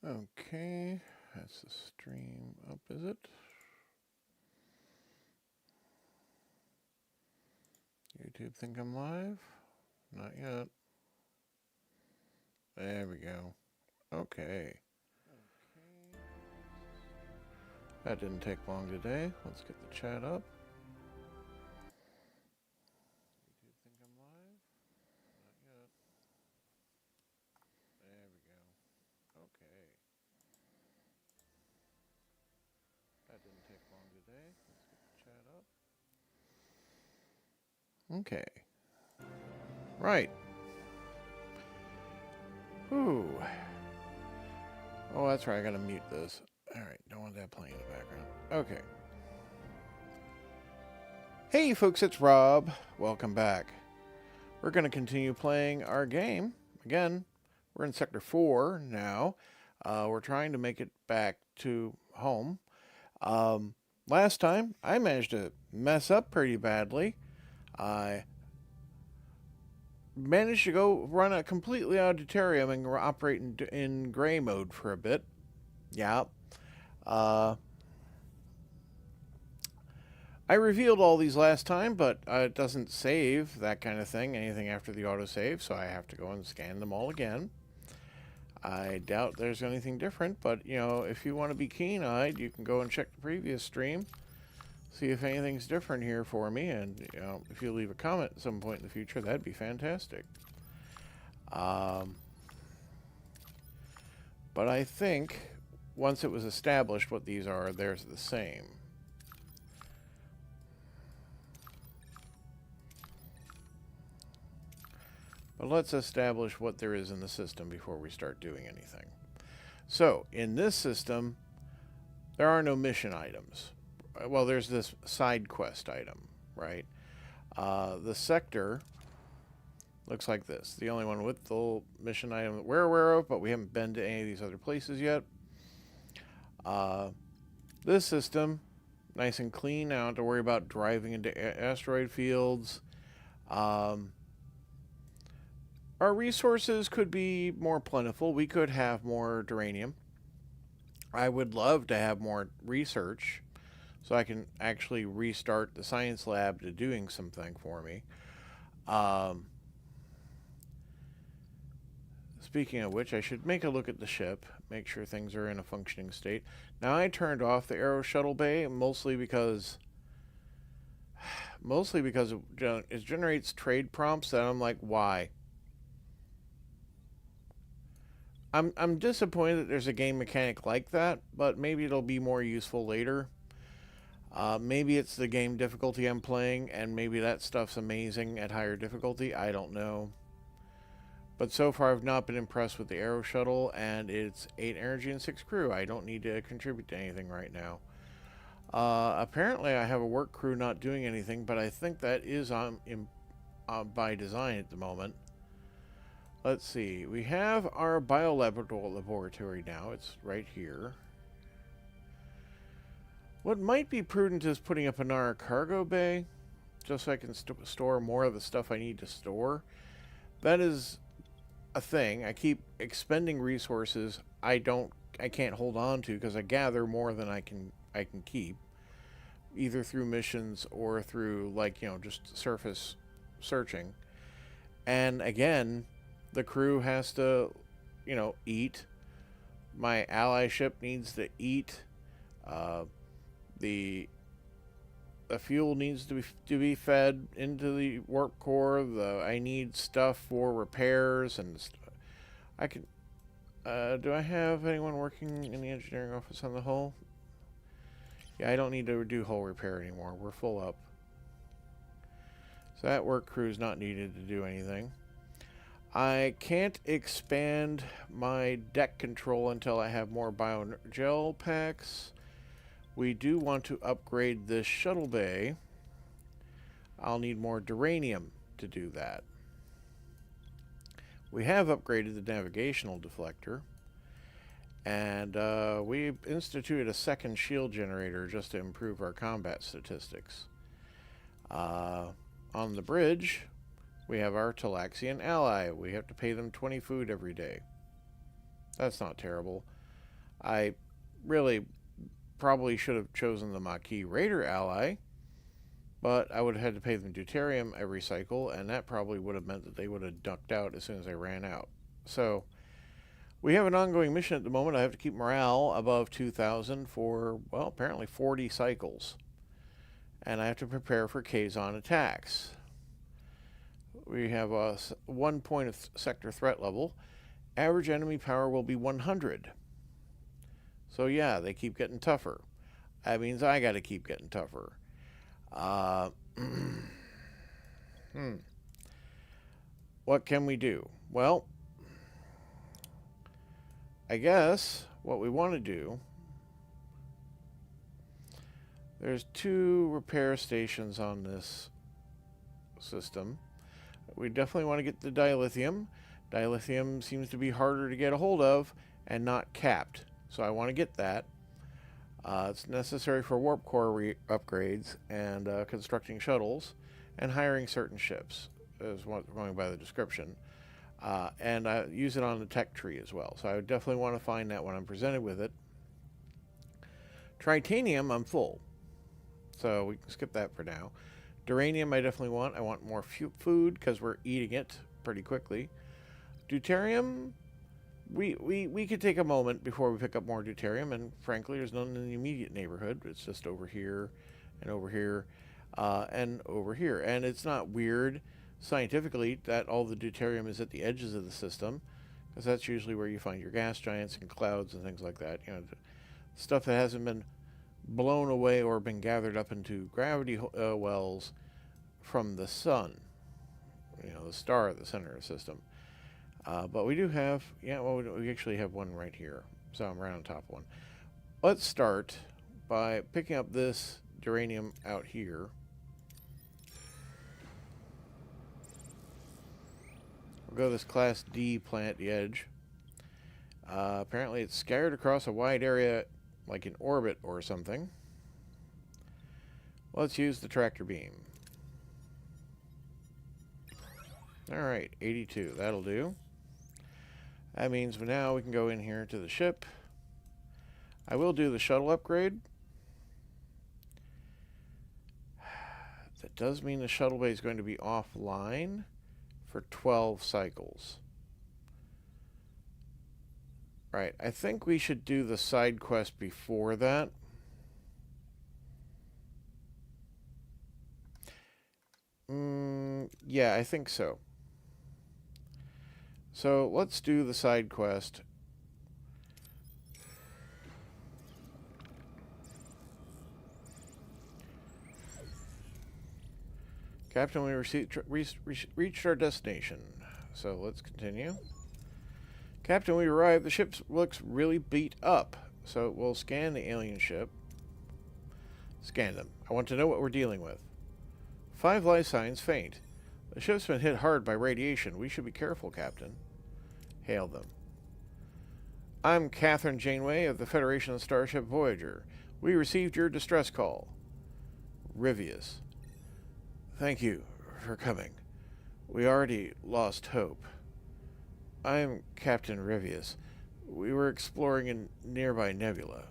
Okay, that's the stream up, is it? YouTube think I'm live? Not yet. There we go. Okay. That didn't take long today. Let's get the chat up. YouTube think I'm live? Not yet. There we go. Okay. That didn't take long today. Let's get the chat up. Okay. Right. Whew. Oh, that's right. I gotta mute this. Alright, don't want that playing in the background. Okay. Hey folks, it's Rob. Welcome back. We're going to continue playing our game. Again, we're in Sector 4 now. We're trying to make it back to home. Last time, I managed to mess up pretty badly. I managed to go run a completely auditorium and operate in gray mode for a bit. Yeah. I revealed all these last time, but it doesn't save that kind of thing, anything after the autosave, so I have to go and scan them all again. I doubt there's anything different, but, you know, if you want to be keen-eyed, you can go and check the previous stream, see if anything's different here for me, and, you know, if you leave a comment at some point in the future, that'd be fantastic. But I think once it was established what these are, they're the same. But let's establish what there is in the system before we start doing anything. So, in this system, there are no mission items. Well, there's this side quest item, right? The sector looks like this. The only one with the mission item that we're aware of, but we haven't been to any of these other places yet. This system, nice and clean. I don't have to worry about driving into asteroid fields. Our resources could be more plentiful. We could have more duranium. I would love to have more research so I can actually restart the science lab to doing something for me. Speaking of which, I should make a look at the ship, make sure things are in a functioning state. Now, I turned off the Aero Shuttle Bay mostly because it generates trade prompts that I'm like, why? I'm disappointed that there's a game mechanic like that, but maybe it'll be more useful later. Maybe it's the game difficulty I'm playing, and maybe that stuff's amazing at higher difficulty. I don't know. But so far, I've not been impressed with the Aero Shuttle, and it's 8 energy and 6 crew. I don't need to contribute to anything right now. Apparently, I have a work crew not doing anything, but I think that is by design at the moment. Let's see. We have our biolaboratory now. It's right here. What might be prudent is putting up another cargo bay, just so I can store more of the stuff I need to store. That is a thing. I keep expending resources I can't hold on to because I gather more than I can keep, either through missions or through, like, you know, just surface searching. And again, the crew has to, you know, eat. My ally ship needs to eat. The fuel needs to be fed into the warp core. I need stuff for repairs and I can. Do I have anyone working in the engineering office on the hull? Yeah, I don't need to do hull repair anymore. We're full up. So that work crew is not needed to do anything. I can't expand my deck control until I have more biogel packs. We do want to upgrade this shuttle bay. I'll need more duranium to do that. We have upgraded the navigational deflector. And we instituted a second shield generator just to improve our combat statistics. On the bridge, we have our Talaxian ally. We have to pay them 20 food every day. That's not terrible. I really probably should have chosen the Maquis Raider ally, but I would have had to pay them deuterium every cycle, and that probably would have meant that they would have ducked out as soon as I ran out. So we have an ongoing mission at the moment. I have to keep morale above 2,000 for, well, apparently 40 cycles. And I have to prepare for Kazon attacks. We have a 1 point of sector threat level. Average enemy power will be 100. So yeah, they keep getting tougher. That means I got to keep getting tougher. What can we do? Well, I guess what we want to do, there's 2 repair stations on this system. We definitely want to get the dilithium. Dilithium seems to be harder to get a hold of and not capped, so I want to get that. It's necessary for warp core upgrades and constructing shuttles and hiring certain ships, is what going by the description. And I use it on the tech tree as well, so I would definitely want to find that when I'm presented with it. Tritanium, I'm full, so we can skip that for now. Duranium, I definitely want. I want more food because we're eating it pretty quickly. Deuterium, we could take a moment before we pick up more deuterium, and frankly, there's none in the immediate neighborhood. It's just over here, and over here, and over here. And it's not weird scientifically that all the deuterium is at the edges of the system, because that's usually where you find your gas giants and clouds and things like that. You know, stuff that hasn't been blown away or been gathered up into gravity wells from the sun. You know, the star at the center of the system. But we do have, yeah, well, we actually have one right here. So I'm right on top of one. Let's start by picking up this uranium out here. We'll go to this Class D plant at the edge. Apparently it's scattered across a wide area like in orbit or something. Let's use the tractor beam. Alright, 82. That'll do. That means now we can go in here to the ship. I will do the shuttle upgrade. That does mean the shuttle bay is going to be offline for 12 cycles. Right, I think we should do the side quest before that. Yeah, I think so. So let's do the side quest. Captain, we reached our destination. So let's continue. Captain, we arrived. The ship looks really beat up. So we'll scan the alien ship. Scan them. I want to know what we're dealing with. 5 life signs faint. The ship's been hit hard by radiation. We should be careful, Captain. Hail them. I'm Catherine Janeway of the Federation Starship Voyager. We received your distress call. Rivius. Thank you for coming. We already lost hope. I am Captain Rivius. We were exploring a nearby nebula.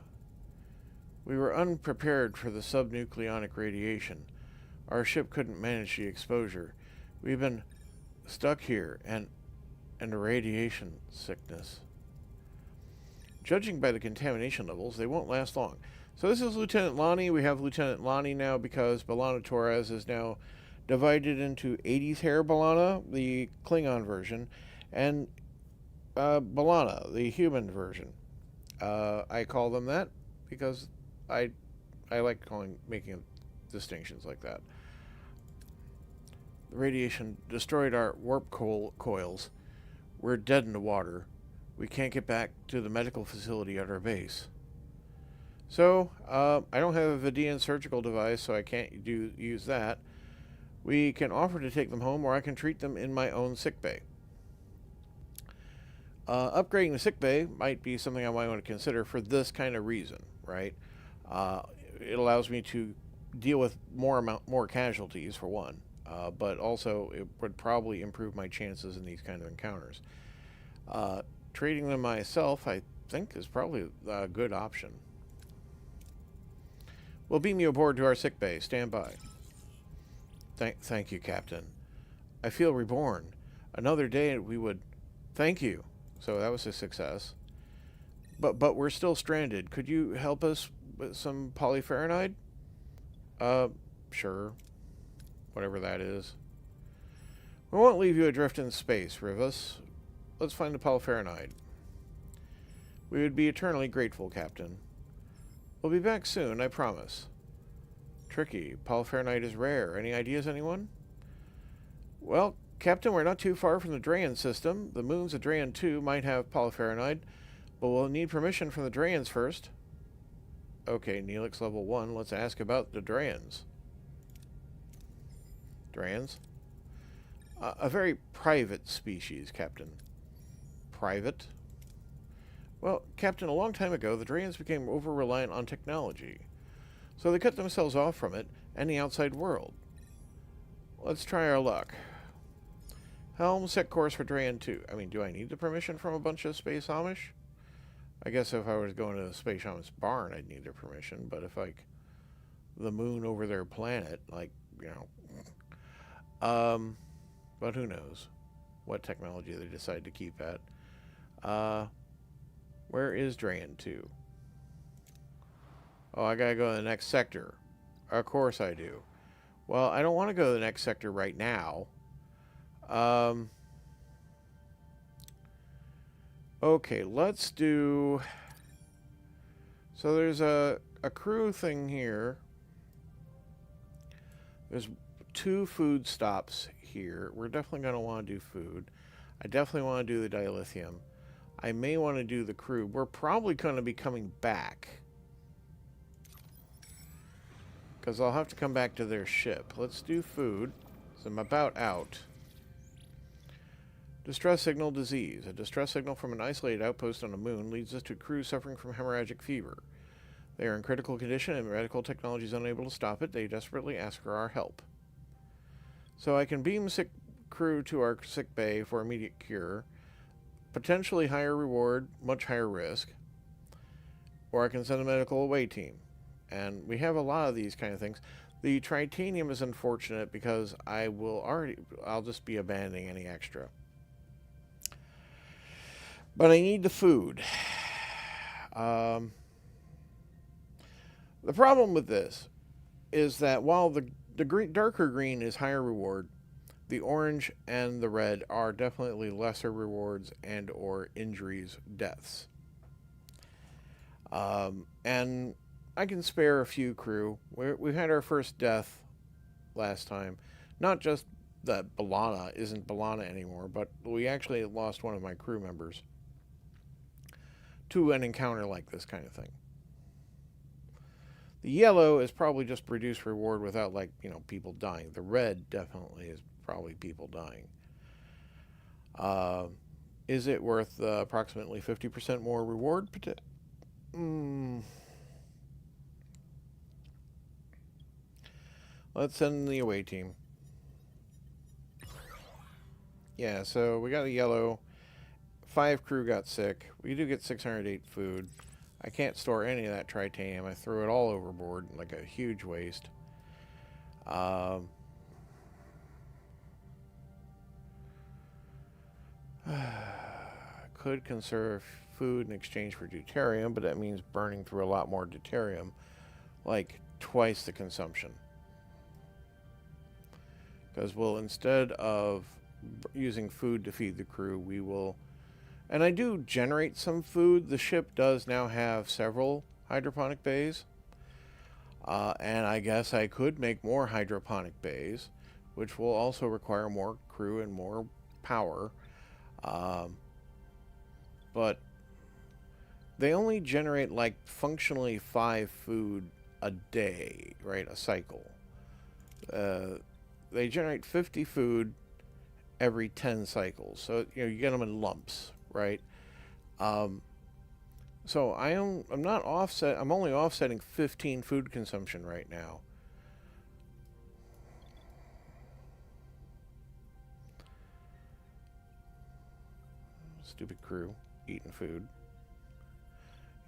We were unprepared for the subnucleonic radiation. Our ship couldn't manage the exposure. We've been stuck here and a radiation sickness. Judging by the contamination levels, they won't last long. So this is Lieutenant Lonnie. We have Lieutenant Lonnie now because B'Elanna Torres is now divided into 80s hair B'Elanna, the Klingon version, and B'Elanna, the human version. I call them that because I like making distinctions like that. The radiation destroyed our warp coils. We're dead in the water. We can't get back to the medical facility at our base. So, I don't have a Vidian surgical device, so I can't use that. We can offer to take them home, or I can treat them in my own sickbay. Upgrading the sickbay might be something I might want to consider for this kind of reason, right? It allows me to deal with more casualties, for one. But also, it would probably improve my chances in these kind of encounters. Trading them myself, I think is probably a good option. We'll beam you aboard to our sick bay. Stand by. Thank you, Captain. I feel reborn. Another day we would... Thank you. So that was a success. But we're still stranded. Could you help us with some polyfarinide? Sure. Whatever that is. We won't leave you adrift in space, Rivas. Let's find the polyfarinide. We would be eternally grateful, Captain. We'll be back soon, I promise. Tricky. Polyfarinite is rare. Any ideas, anyone? Well, Captain, we're not too far from the Drayan system. The moons of Drayan 2 might have polyfarinite, but we'll need permission from the Drayans first. Okay, Neelix level 1. Let's ask about the Drayans. Drayans? A very private species, Captain. Private? Well, Captain, a long time ago, the Drayans became over-reliant on technology. So they cut themselves off from it and the outside world. Let's try our luck. Helm, set course for Drayan 2. I mean, do I need the permission from a bunch of Space Amish? I guess if I was going to the Space Amish barn, I'd need their permission. But if, like, the moon over their planet, like, you know... but who knows what technology they decide to keep at. Where is Drayan 2? Oh, I gotta go to the next sector. Of course I do. Well, I don't want to go to the next sector right now. Okay, let's do... So there's a crew thing here. There's 2 food stops here. We're definitely going to want to do food. I definitely want to do the dilithium. I may want to do the crew. We're probably going to be coming back, because I'll have to come back to their ship. Let's do food. So I'm about out. Distress signal disease. A distress signal from an isolated outpost on the moon leads us to a crew suffering from hemorrhagic fever. They are in critical condition and medical technology is unable to stop it. They desperately ask for our help. So I can beam sick crew to our sick bay for immediate cure. Potentially higher reward, much higher risk. Or I can send a medical away team. And we have a lot of these kind of things. The tritanium is unfortunate because I'll just be abandoning any extra. But I need the food. The problem with this is that while the darker green is higher reward, the orange and the red are definitely lesser rewards and or injuries, deaths. And I can spare a few crew. We had our first death last time. Not just that B'Elanna isn't B'Elanna anymore, but we actually lost one of my crew members to an encounter like this kind of thing. The yellow is probably just reduced reward without, like, you know, people dying. The red definitely is probably people dying. Is it worth approximately 50% more reward? Let's send the away team. Yeah, so we got a yellow. 5 crew got sick. We do get 608 food. I can't store any of that tritanium. I threw it all overboard, like a huge waste. Could conserve food in exchange for deuterium, but that means burning through a lot more deuterium, like twice the consumption. Because we'll, instead of using food to feed the crew, we will... And I do generate some food. The ship does now have several hydroponic bays. And I guess I could make more hydroponic bays, which will also require more crew and more power. But they only generate, like, functionally 5 food a day, right? A cycle. They generate 50 food every 10 cycles. So, you know, you get them in lumps, right? So I'm only offsetting 15 food consumption right now. Stupid crew eating food.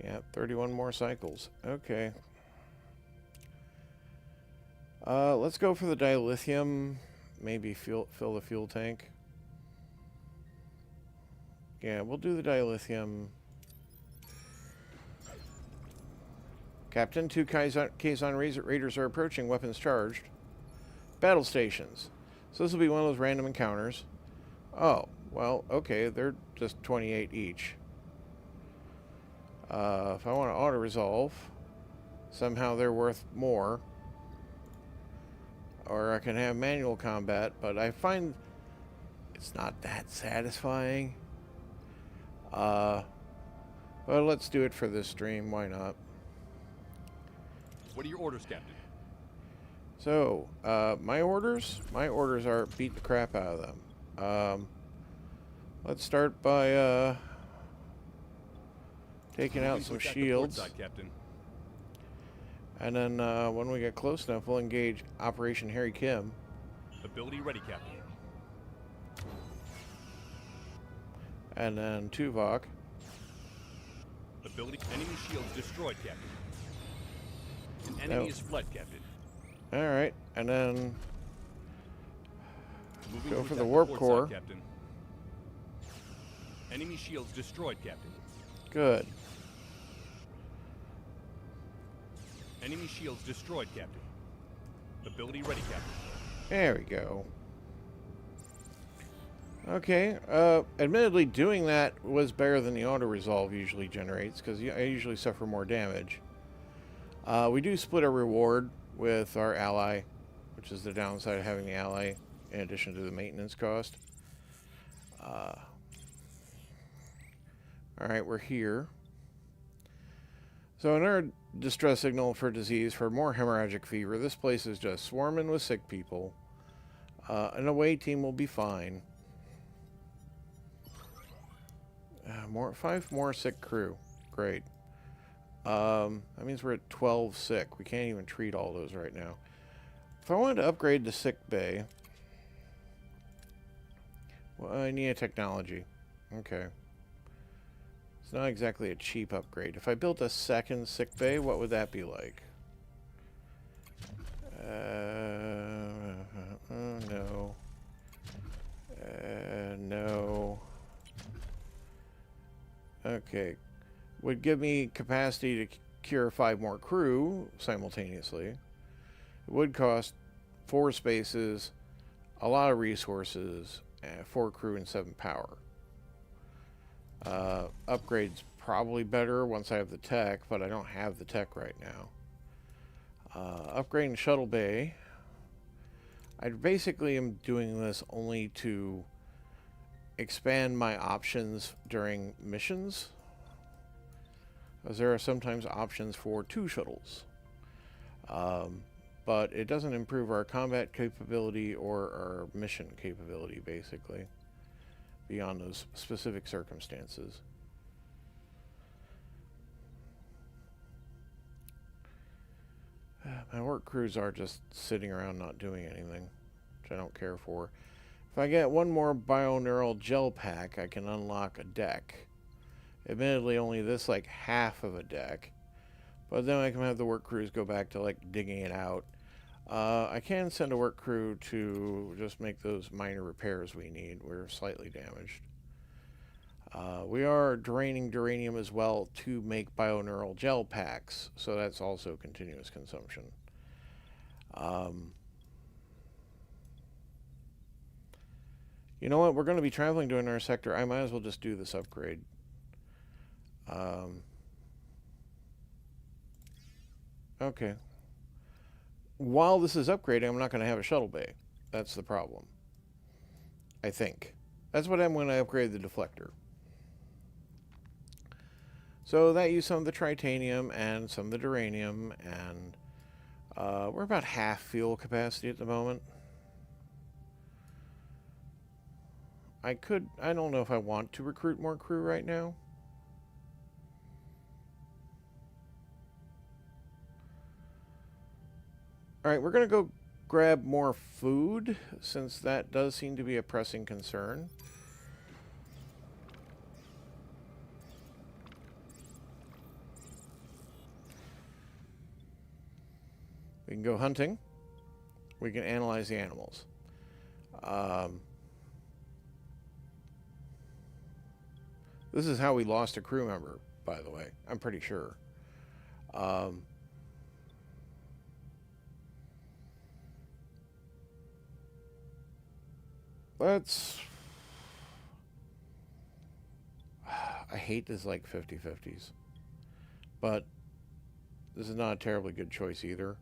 Yeah, 31 more cycles. Okay. Let's go for the dilithium. Maybe fill the fuel tank. Yeah, we'll do the dilithium. Captain, 2 Kazon Raiders are approaching, weapons charged. Battle stations. So this will be one of those random encounters. Oh, well, okay, they're just 28 each. If I want to auto-resolve, somehow they're worth more. Or I can have manual combat, but I find it's not that satisfying. But let's do it for this stream, why not? What are your orders, Captain? So, my orders are beat the crap out of them. Let's start by taking out some shields. Side, Captain. And then when we get close enough, we'll engage Operation Harry Kim. Ability ready, Captain. And then Tuvok. Ability enemy shields destroyed, Captain. An enemy is fled, Captain. Alright, and then Moving go to for the attack warp port core. side, Captain. Enemy shields destroyed, Captain. Good. Enemy shields destroyed, Captain. Ability ready, Captain. There we go. Okay, admittedly doing that was better than the auto-resolve usually generates, because I usually suffer more damage. We do split a reward with our ally, which is the downside of having the ally in addition to the maintenance cost. Alright, we're here. So another distress signal for disease, for more hemorrhagic fever. This place is just swarming with sick people. An away team will be fine. 5 more sick crew. Great. That means we're at 12 sick. We can't even treat all those right now. If I wanted to upgrade the sick bay, well, I need a technology. Okay. It's not exactly a cheap upgrade. If I built a second sick bay, what would that be like? No. No. Okay. Would give me capacity to cure 5 more crew simultaneously. It would cost 4 spaces, a lot of resources, 4 crew and 7 power. Upgrade's probably better once I have the tech, but I don't have the tech right now. Upgrading shuttle bay. I basically am doing this only to expand my options during missions, as there are sometimes options for 2 shuttles. But it doesn't improve our combat capability or our mission capability, basically, beyond those specific circumstances. My work crews are just sitting around not doing anything, which I don't care for. If I get 1 more bioneural gel pack, I can unlock a deck. Admittedly, only this, like, half of a deck. But then I can have the work crews go back to, like, digging it out. I can send a work crew to just make those minor repairs we need. We're slightly damaged. We are draining duranium as well to make bioneural gel packs, so that's also continuous consumption. You know what? We're going to be traveling to another sector. I might as well just do this upgrade. Okay. While this is upgrading, I'm not going to have a shuttle bay. That's the problem. I think. That's what I'm when I upgrade the deflector. So that used some of the titanium and some of the duranium, and we're about half fuel capacity at the moment. I don't know if I want to recruit more crew right now. Alright, we're going to go grab more food, since that does seem to be a pressing concern. We can go hunting. We can analyze the animals. This is how we lost a crew member, by the way. I'm pretty sure. Let's... I hate this like 50-50s. But this is not a terribly good choice either.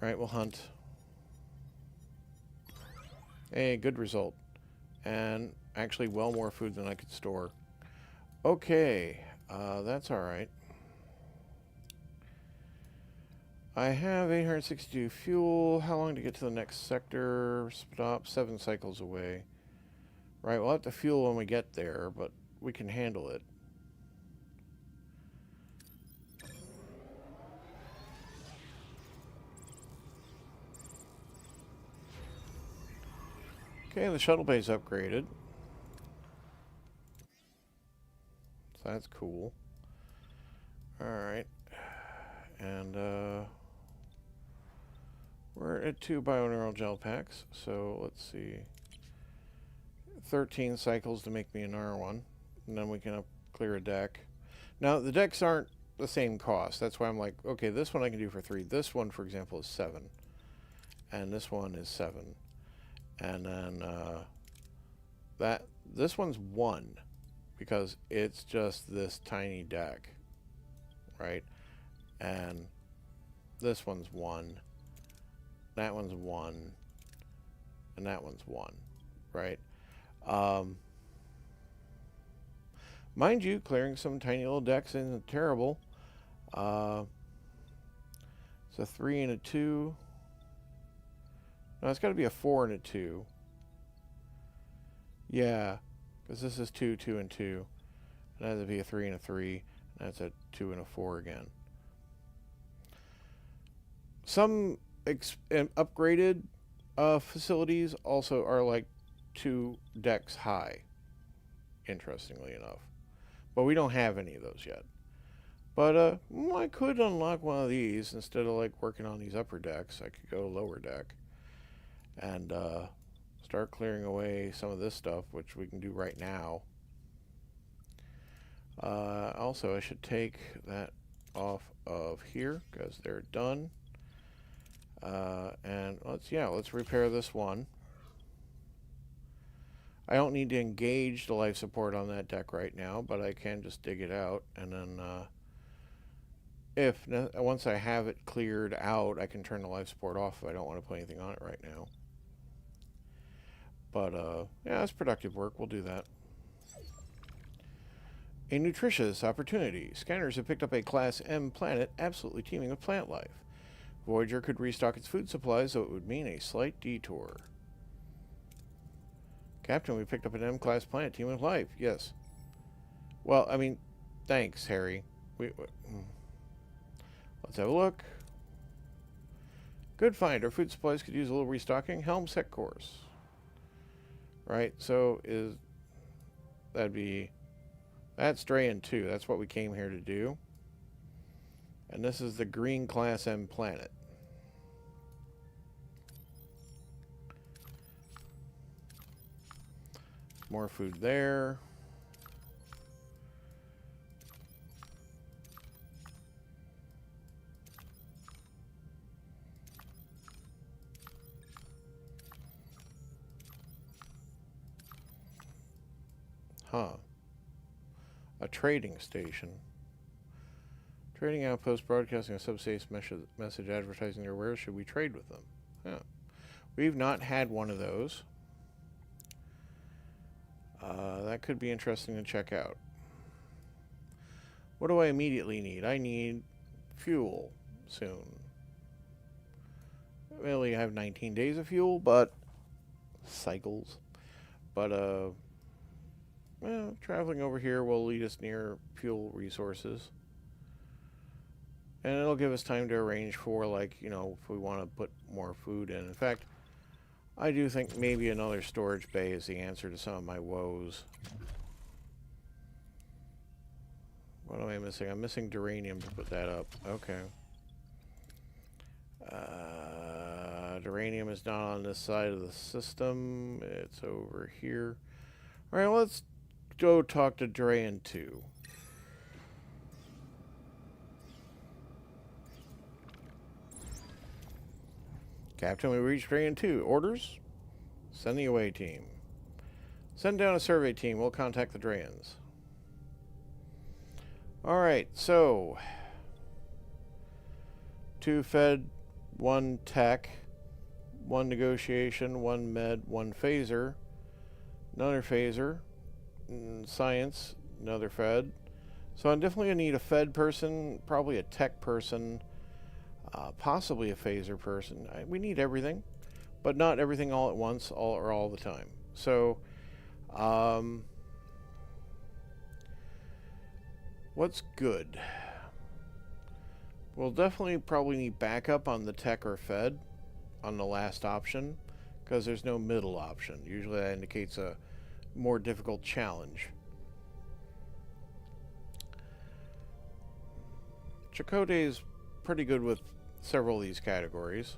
Alright, we'll hunt. Hey, good result. And actually well more food than I could store. Okay, that's alright. I have 862 fuel. How long to get to the next sector? Stop, 7 cycles away. Right, we'll have to fuel when we get there, but we can handle it. Okay, the shuttle bay's upgraded. So that's cool. Alright. And, we're at 2 bioneural gel packs, so let's see. 13 cycles to make me an R1. And then we can clear a deck. Now, the decks aren't the same cost. That's why I'm like, okay, this one I can do for 3. This one, for example, is 7. And this one is 7. And then this one's 1 because it's just this tiny deck, right? And this one's 1, that one's 1, and that one's 1, right? Mind you, clearing some tiny little decks isn't terrible. It's a 3 and a 2. No, it's got to be a 4 and a 2. Yeah, because this is 2, 2, and 2. And that would be a 3 and a 3. And that's a 2 and a 4 again. Some upgraded facilities also are like 2 decks high, interestingly enough. But we don't have any of those yet. But I could unlock one of these instead of like working on these upper decks. I could go lower deck and start clearing away some of this stuff, which we can do right now. Also, I should take that off of here because they're done. And let's repair this one. I don't need to engage the life support on that deck right now, but I can just dig it out, and then once I have it cleared out, I can turn the life support off if I don't want to put anything on it right now. But yeah, that's productive work. We'll do that. A nutritious opportunity. Scanners have picked up a Class M planet absolutely teeming with plant life. Voyager could restock its food supplies, so it would mean a slight detour. Captain, we picked up an M-class planet teeming with life. Yes. Well, I mean, thanks, Harry. Let's have a look. Good find. Our food supplies could use a little restocking. Helm set course. Right, so that's Drayan 2. That's what we came here to do. And this is the green Class M planet. More food there. Huh. A trading station. Trading outpost broadcasting a subspace message advertising their wares. Should we trade with them? Yeah. We've not had one of those. That could be interesting to check out. What do I immediately need? I need fuel soon. I only have 19 days of fuel, but cycles. But well, traveling over here will lead us near fuel resources. And it'll give us time to arrange for, like, you know, if we want to put more food in. In fact, I do think maybe another storage bay is the answer to some of my woes. What am I missing? I'm missing duranium to put that up. Okay. Duranium is not on this side of the system. It's over here. All right, let's go talk to Drayan 2. Captain, we reached Drayan 2. Orders? Send the away team. Send down a survey team. We'll contact the Drayans. Alright, so 2 Fed, 1 Tech, 1 Negotiation, 1 Med, 1 Phaser, another Phaser, Science, another Fed. So I'm definitely going to need a Fed person, probably a Tech person, possibly a Phaser person. We need everything, but not everything all at once or all the time. So, what's good? We'll definitely probably need backup on the Tech or Fed on the last option, because there's no middle option. Usually that indicates a more difficult challenge. Chakotay is pretty good with several of these categories.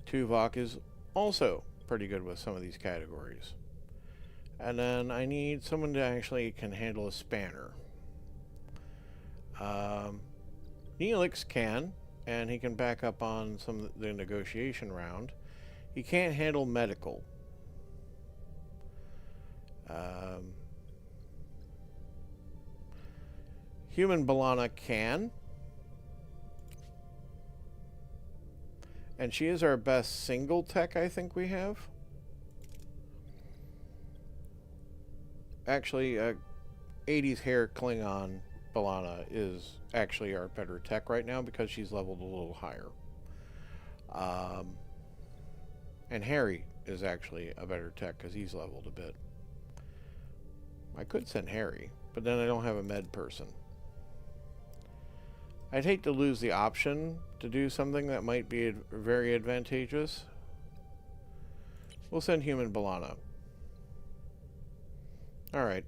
Tuvok is also pretty good with some of these categories. And then I need someone to actually can handle a spanner. Neelix can, and he can back up on some of the negotiation round. He can't handle medical. Human B'Elanna can. And she is our best single tech, I think we have. Actually, 80s hair Klingon B'Elanna is actually our better tech right now because she's leveled a little higher. And Harry is actually a better tech because he's leveled a bit. I could send Harry, but then I don't have a med person. I'd hate to lose the option to do something that might be very advantageous. We'll send Human B'Elanna. Alright.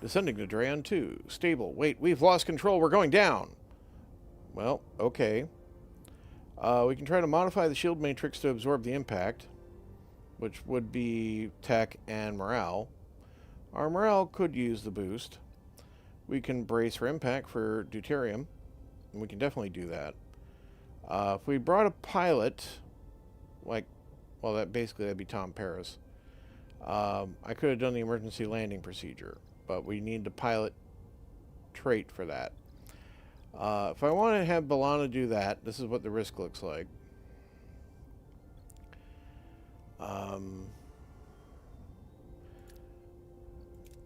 Descending to Drayan 2. Stable. Wait, we've lost control. We're going down. Well, okay. We can try to modify the shield matrix to absorb the impact, which would be tech and morale. Our morale could use the boost. We can brace for impact for deuterium, and we can definitely do that. If we brought a pilot, like, well, that'd be Tom Paris. I could have done the emergency landing procedure, but we need the pilot trait for that. If I want to have B'Elanna do that, this is what the risk looks like.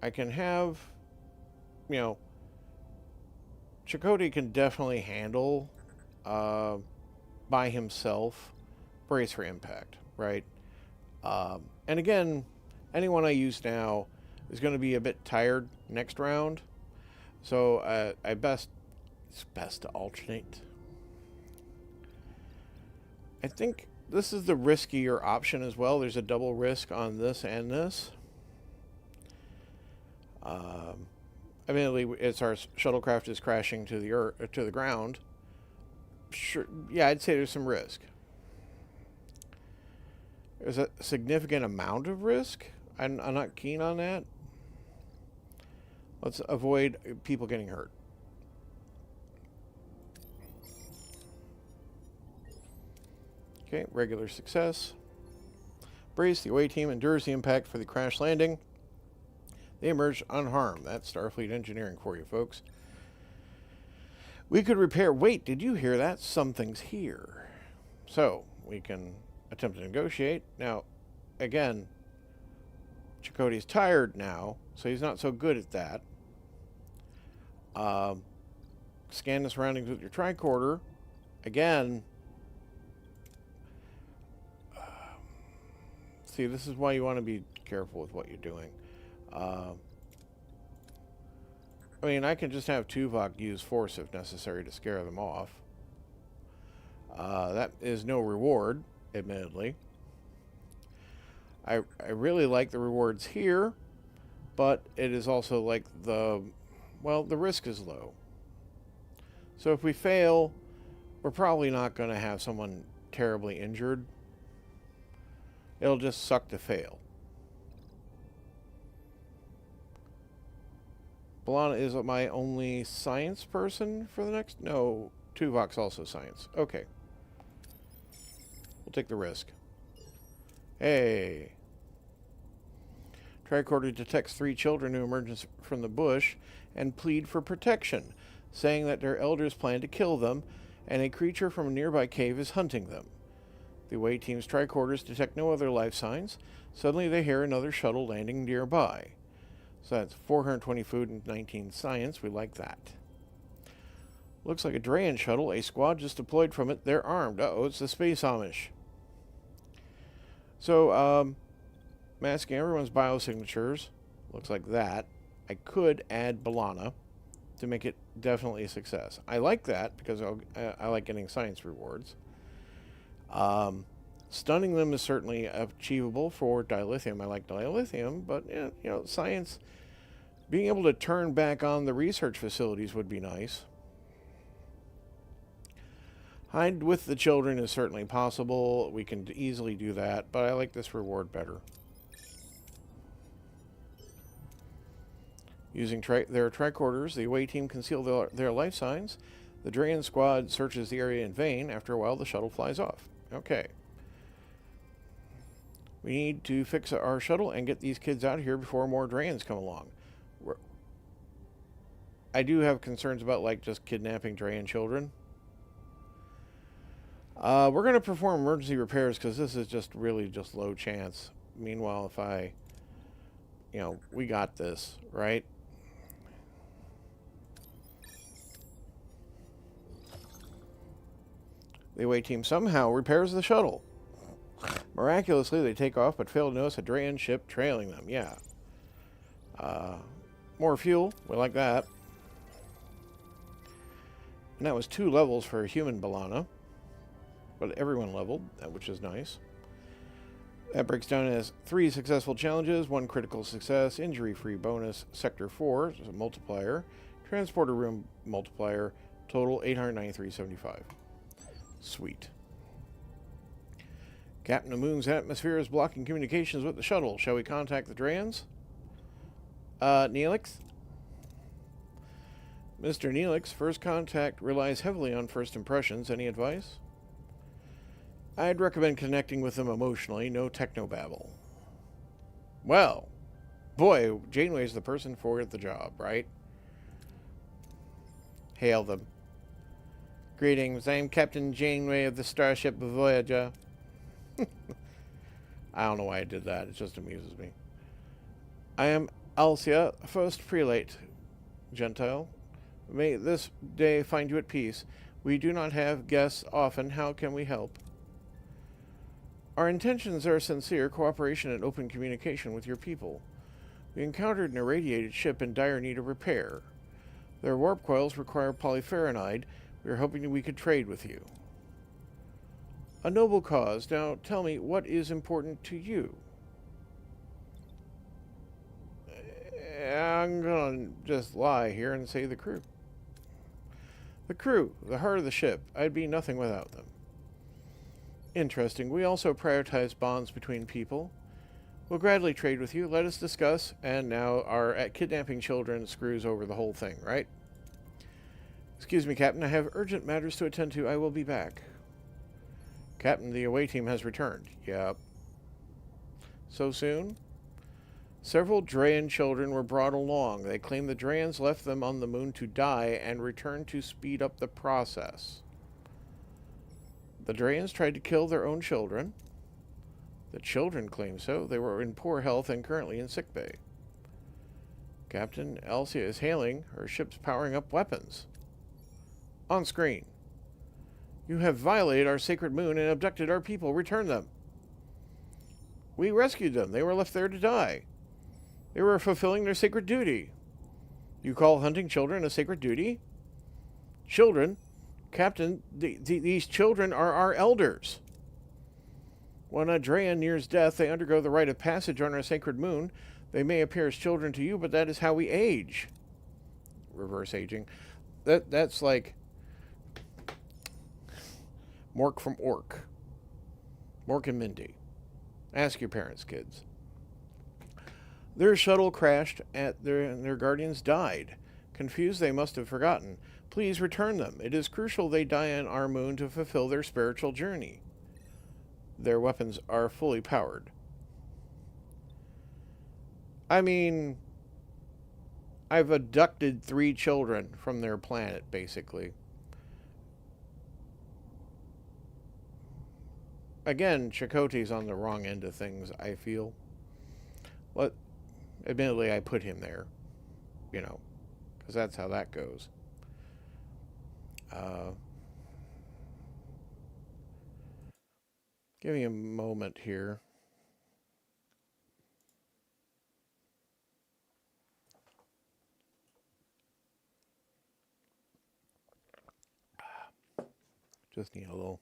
I can have, you know, Chakotay can definitely handle by himself brace for impact, right? And again, anyone I use now is going to be a bit tired next round, so it's best to alternate. I think this is the riskier option as well. There's a double risk on this and this. Admittedly, it's our shuttlecraft is crashing to the earth, to the ground. Sure, yeah, I'd say there's some risk. There's a significant amount of risk. I'm not keen on that. Let's avoid people getting hurt. Okay, regular success. Brace, the away team endures the impact for the crash landing. They emerge unharmed. That's Starfleet engineering for you, folks. We could repair... Wait, did you hear that? Something's here. So, we can attempt to negotiate. Now, again, Chakotay's tired now, so he's not so good at that. Scan the surroundings with your tricorder. Again... see, this is why you want to be careful with what you're doing. I mean, I can just have Tuvok use force if necessary to scare them off. That is no reward, admittedly. I really like the rewards here, but it is also like the Well, the risk is low. So if we fail, we're probably not going to have someone terribly injured. It'll just suck to fail. Balana is my only science person for the next... No, Tuvok's also science. Okay. We'll take the risk. Hey. Tricorder detects 3 children who emerge from the bush and plead for protection, saying that their elders plan to kill them, and a creature from a nearby cave is hunting them. The away team's tricorders detect no other life signs. Suddenly they hear another shuttle landing nearby. So that's 420 food and 19 science. We like that. Looks like a Drayan shuttle. A squad just deployed from it. They're armed. Uh-oh, it's the Space Amish. So, masking everyone's biosignatures. Looks like that. I could add Balana to make it definitely a success. I like that because I like getting science rewards. Stunning them is certainly achievable for dilithium. I like dilithium, but you know, science, being able to turn back on the research facilities would be nice. Hide with the children is certainly possible. We can easily do that, but I like this reward better. Using their tricorders, the away team conceal their life signs. The Drayan squad searches the area in vain. After a while, the shuttle flies off. Okay. We need to fix our shuttle and get these kids out of here before more Drayans come along. I do have concerns about, like, just kidnapping Drayan children. We're going to perform emergency repairs because this is just really just low chance. Meanwhile, if I... You know, we got this, right? The away team somehow repairs the shuttle. Miraculously, they take off, but fail to notice a Drayan ship trailing them. Yeah. More fuel. We like that. And that was 2 levels for a human Balana. But everyone leveled, which is nice. That breaks down as 3 successful challenges, 1 critical success, injury-free bonus, Sector 4, so a multiplier, transporter room multiplier, total 893.75. Sweet. Captain of Moon's atmosphere is blocking communications with the shuttle. Shall we contact the Drayans? Neelix? Mr. Neelix, first contact relies heavily on first impressions. Any advice? I'd recommend connecting with them emotionally, no technobabble. Well, boy, Janeway's the person for the job, right? Hail them. Greetings, I am Captain Janeway of the starship Voyager. I don't know why I did that, it just amuses me. I am Alcia, first prelate, Gentile. May this day find you at peace. We do not have guests often. How can we help? Our intentions are sincere, cooperation and open communication with your people. We encountered an irradiated ship in dire need of repair. Their warp coils require polyferronide. We are hoping we could trade with you. A noble cause. Now tell me, what is important to you? I'm gonna just lie here and say the crew. The crew, the heart of the ship. I'd be nothing without them. Interesting. We also prioritize bonds between people. We'll gladly trade with you. Let us discuss. And now our kidnapping children screws over the whole thing, right? Excuse me, Captain. I have urgent matters to attend to. I will be back. Captain, the away team has returned. Yep. So soon? Several Drayan children were brought along. They claim the Drayans left them on the moon to die and returned to speed up the process. The Drayans tried to kill their own children. The children claim so. They were in poor health and currently in sickbay. Captain Alcia is hailing. Her ship's powering up weapons. On screen. You have violated our sacred moon and abducted our people. Return them. We rescued them. They were left there to die. They were fulfilling their sacred duty. You call hunting children a sacred duty? Children? Captain, these children are our elders. When a Drayan nears death, they undergo the rite of passage on our sacred moon. They may appear as children to you, but that is how we age. reverse aging. That's like Mork from Ork. Mork and Mindy. Ask your parents, kids. Their shuttle crashed and their guardians died. Confused, they must have forgotten. Please return them. It is crucial they die on our moon to fulfill their spiritual journey. Their weapons are fully powered. I mean, I've abducted 3 children from their planet, basically. Again, Chakotay's on the wrong end of things, I feel. Well, admittedly, I put him there, you know, because that's how that goes. Give me a moment here. Just need a little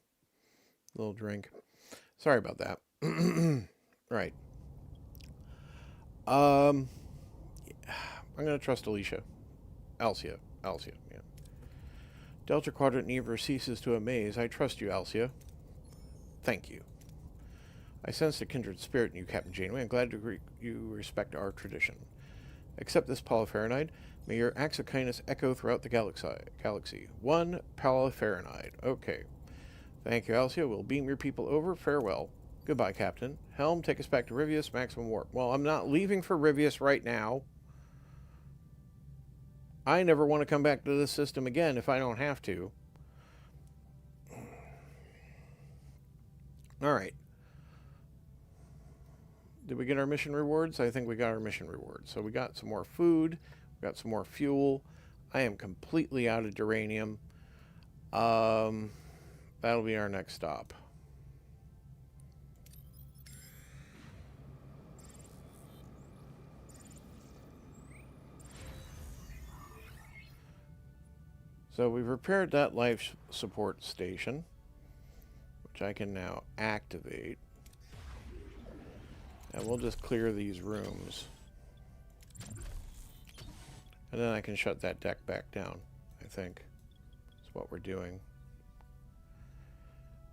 drink. Sorry about that. Right. I'm gonna trust Alicia. Alcia. Yeah. Delta Quadrant never ceases to amaze. I trust you, Alcia. Thank you. I sense a kindred spirit in you, Captain Janeway. I'm glad you respect our tradition. Accept this polyfarinide. May your acts of kindness echo throughout the galaxy. 1 polyfarinide. Okay. Thank you, Alcia. We'll beam your people over. Farewell. Goodbye, Captain. Helm, take us back to Rivius, maximum warp. Well, I'm not leaving for Rivius right now. I never want to come back to this system again if I don't have to. Alright. Did we get our mission rewards? I think we got our mission rewards. So we got some more food. We got some more fuel. I am completely out of duranium. That'll be our next stop. So we've repaired that life support station, which I can now activate. And we'll just clear these rooms. And then I can shut that deck back down, I think. That's what we're doing.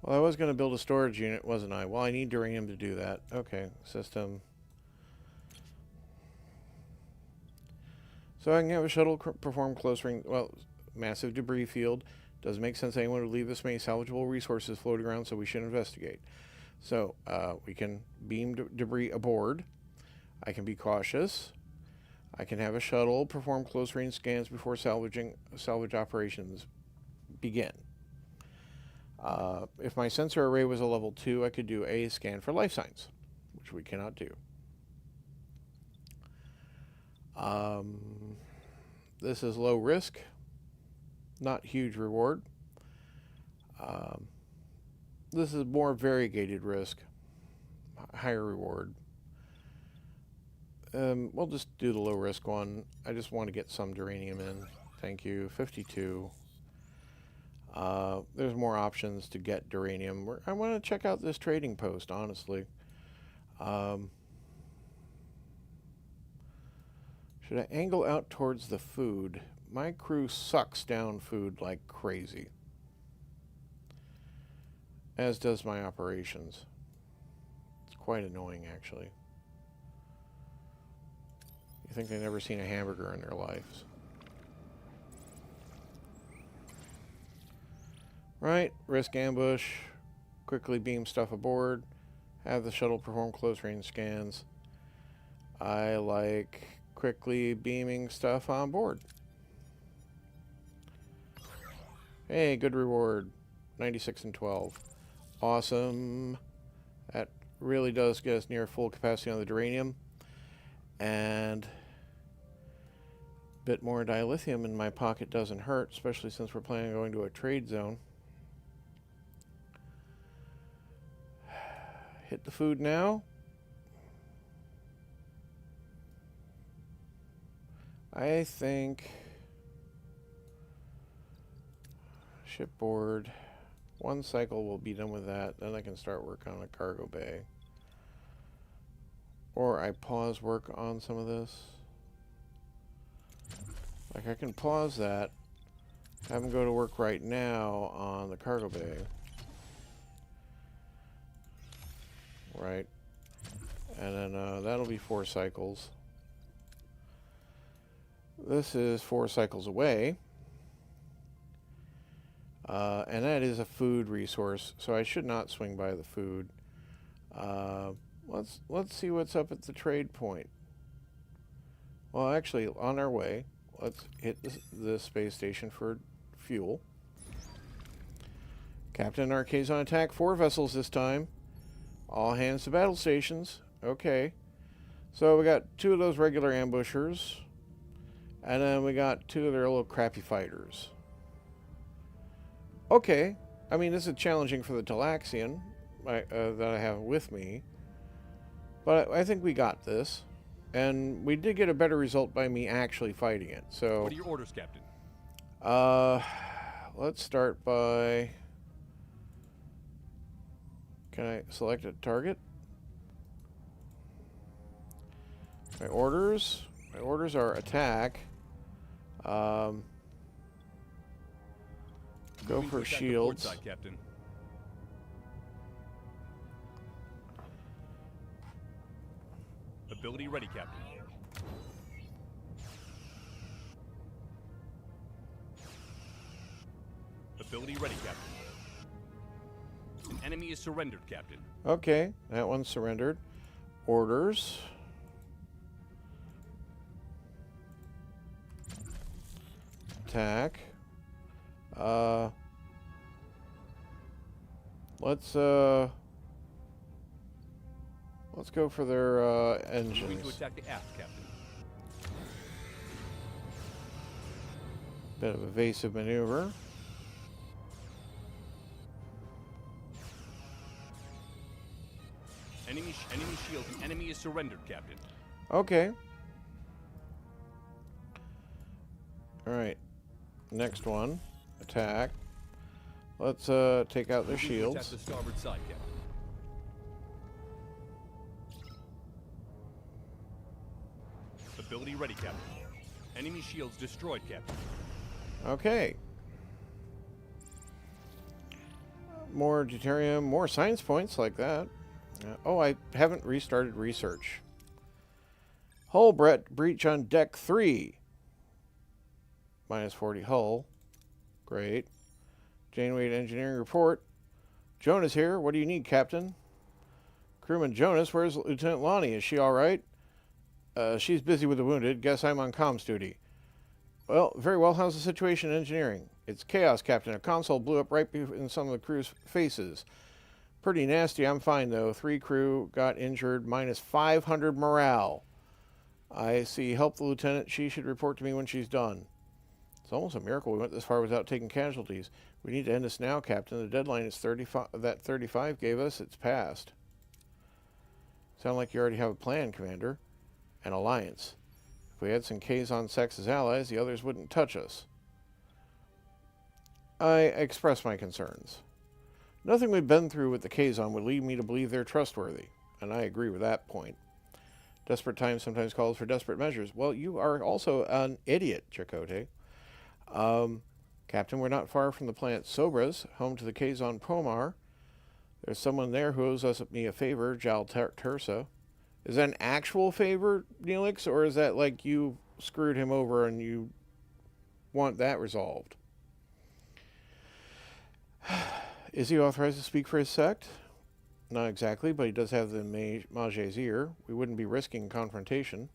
Well, I was going to build a storage unit, wasn't I? Well, I need duranium to do that. Okay, system. So I can have a shuttle perform close range... Well, massive debris field. Doesn't make sense anyone would leave this many salvageable resources floating around, so we should investigate. So, we can beam debris aboard. I can be cautious. I can have a shuttle perform close-range scans before salvage operations begin. If my sensor array was a level 2, I could do a scan for life signs, which we cannot do. This is low risk, not huge reward. This is more variegated risk, higher reward. We'll just do the low risk one. I just want to get some duranium in. Thank you. 52. There's more options to get duranium. I want to check out this trading post, honestly. Should I angle out towards the food? My crew sucks down food like crazy. As does my operations. It's quite annoying, actually. You think they've never seen a hamburger in their lives. Right, risk ambush, quickly beam stuff aboard, have the shuttle perform close-range scans. I like quickly beaming stuff on board. Hey, good reward. 96 and 12. Awesome. That really does get us near full capacity on the duranium. And a bit more dilithium in my pocket doesn't hurt, especially since we're planning on going to a trade zone. Hit the food now. I think shipboard. One cycle will be done with that. Then I can start work on a cargo bay. Or I pause work on some of this. Like, I can pause that. Have them go to work right now on the cargo bay. Right. And then that'll be 4 cycles. This is 4 cycles away. And that is a food resource, so I should not swing by the food. Let's see what's up at the trade point. Well, actually, on our way, let's hit the space station for fuel. Captain Arcade's on attack. 4 vessels this time. All hands to battle stations. Okay. So we got 2 of those regular ambushers. And then we got 2 of their little crappy fighters. Okay. I mean, this is challenging for the Talaxian that I have with me. But I think we got this. And we did get a better result by me actually fighting it. So, what are your orders, Captain? Let's start by... Can I select a target? My orders are attack. Go for shields. Side, Captain. Ability ready, Captain. Ability ready, Captain. An enemy is surrendered, Captain. Okay, that one's surrendered. Orders. Attack. Let's go for their engines. Moving to attack the aft, Captain. Bit of evasive maneuver. Enemy shield. The enemy is surrendered, Captain. Okay. All right. Next one. Attack. Let's take out their Moving to shields. attack the starboard side, Captain. Ability ready, Captain. Enemy shields destroyed, Captain. Okay. More deuterium, more science points like that. Oh, I haven't restarted research. Hull breach on deck 3. Minus 40 hull. Great. Janeway engineering report. Jonas here. What do you need, Captain? Crewman Jonas, where's Lieutenant Lonnie? Is she all right? She's busy with the wounded. Guess I'm on comms duty. Well, very well. How's the situation in engineering? It's chaos, Captain. A console blew up right in some of the crew's faces. Pretty nasty. I'm fine, though. 3 crew got injured. Minus 500 morale. I see. Help the lieutenant. She should report to me when she's done. It's almost a miracle we went this far without taking casualties. We need to end this now, Captain. The deadline is 35. That 35 gave us. It's past. Sound like you already have a plan, Commander. An alliance. If we had some Kazon Sex as allies, the others wouldn't touch us. I express my concerns. Nothing we've been through with the Kazon would lead me to believe they're trustworthy, and I agree with that point. Desperate times sometimes calls for desperate measures. Well, you are also an idiot, Chakotay. Captain, we're not far from the planet Sobras, home to the Kazon Pomar. There's someone there who owes me a favor, Jal Tersa. Is that an actual favor, Neelix, or is that like you screwed him over and you want that resolved? Is he authorized to speak for his sect? Not exactly, but he does have the Mage's ear. We wouldn't be risking confrontation.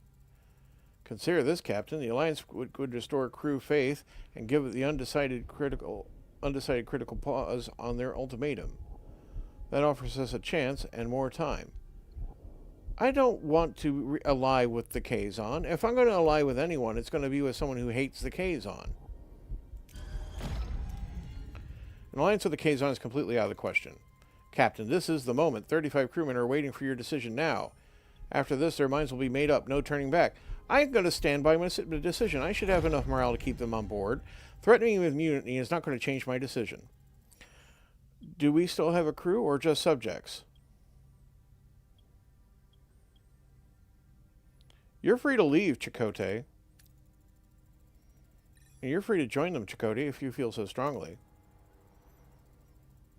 Consider this, Captain. The Alliance would restore crew faith and give it the undecided critical pause on their ultimatum. That offers us a chance and more time. I don't want to ally with the Kazon. If I'm going to ally with anyone, it's going to be with someone who hates the Kazon. An alliance with the Kazon is completely out of the question. Captain, this is the moment. 35 crewmen are waiting for your decision now. After this, their minds will be made up. No turning back. I'm going to stand by my decision. I should have enough morale to keep them on board. Threatening me with mutiny is not going to change my decision. Do we still have a crew or just subjects? You're free to leave, Chakotay. You're free to join them, Chakotay, if you feel so strongly.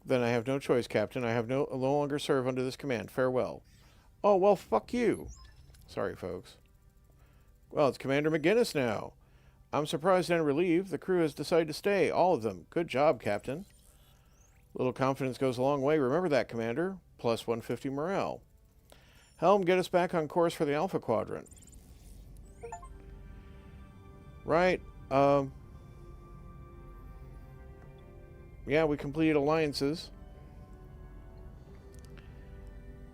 Then I have no choice, Captain. I have no longer serve under this command. Farewell. Oh, well, fuck you. Sorry, folks. Well, it's Commander McGinnis now. I'm surprised and relieved. The crew has decided to stay. All of them. Good job, Captain. Little confidence goes a long way. Remember that, Commander. Plus 150 morale. Helm, get us back on course for the Alpha Quadrant. Right. Yeah, we completed alliances.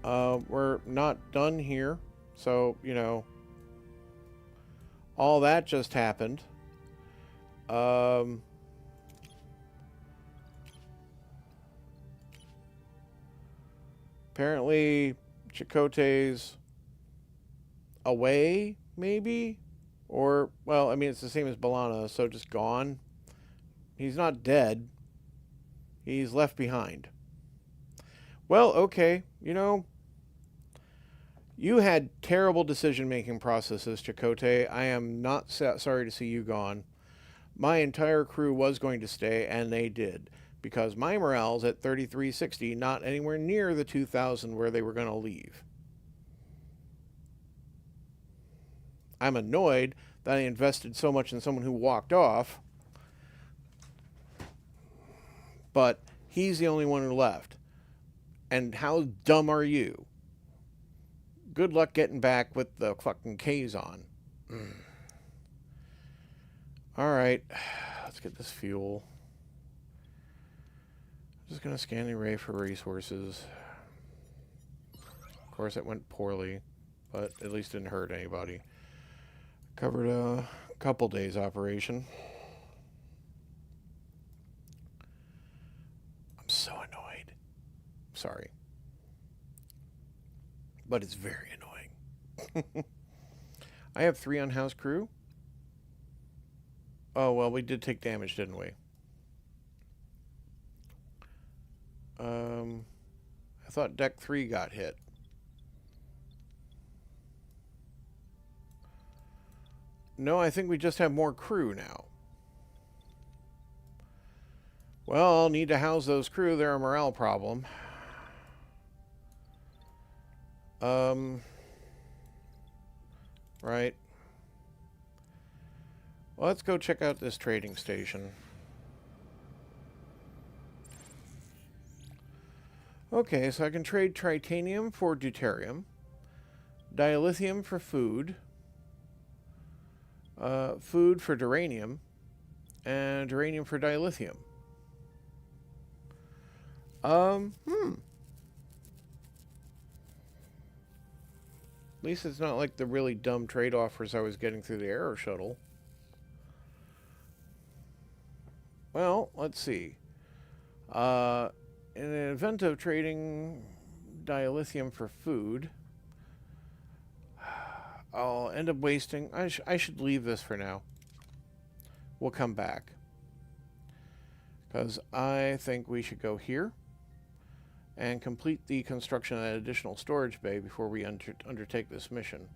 We're not done here. So, you know, all that just happened. Apparently, Chakotay's away, maybe? Or, well, I mean, it's the same as Balana, so just gone. He's not dead. He's left behind. Well, okay, you know, you had terrible decision-making processes, Chakotay. I am not sorry to see you gone. My entire crew was going to stay, and they did, because my morale's at 3360, not anywhere near the 2,000 where they were going to leave. I'm annoyed that I invested so much in someone who walked off, but he's the only one who left. And how dumb are you? Good luck getting back with the fucking K's on. Alright, let's get this fuel. I'm just going to scan the array for resources. Of course, it went poorly, but at least didn't hurt anybody. Covered a couple days operation. I'm so annoyed. Sorry. But it's very annoying. I have 3 unhoused crew. Oh, well, we did take damage, didn't we? I thought deck 3 got hit. No, I think we just have more crew now. Well, I'll need to house those crew. They're a morale problem. Right. Well, let's go check out this trading station. Okay, so I can trade tritanium for deuterium, dilithium for food, food for duranium, and duranium for dilithium. At least it's not like the really dumb trade offers I was getting through the Aero Shuttle. Well, let's see. In an event of trading dilithium for food, I'll end up wasting... I should leave this for now. We'll come back. Because I think we should go here and complete the construction of that additional storage bay before we undertake this mission.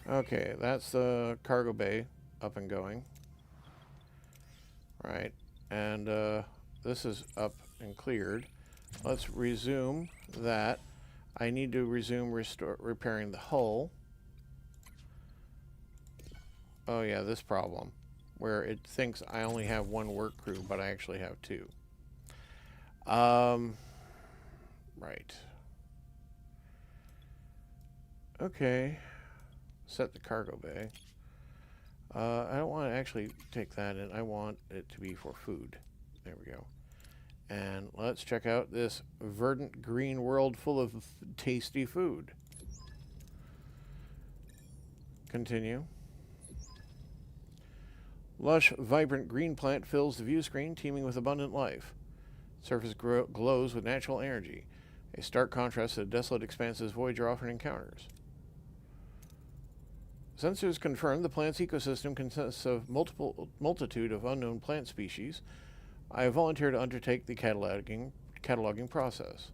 Okay, that's the cargo bay up and going. Right, and this is up and cleared. Let's resume that. I need to resume repairing the hull. Oh yeah, this problem, where it thinks I only have 1 work crew, but I actually have 2. Right. Okay. Set the cargo bay. I don't want to actually take that in. I want it to be for food. There we go. And let's check out this verdant green world full of tasty food. Continue. Lush, vibrant green plant fills the view screen, teeming with abundant life. Surface glows with natural energy, a stark contrast to the desolate expanses Voyager often encounters. Sensors confirm the plant's ecosystem consists of multitude of unknown plant species. I have volunteered to undertake the cataloging process.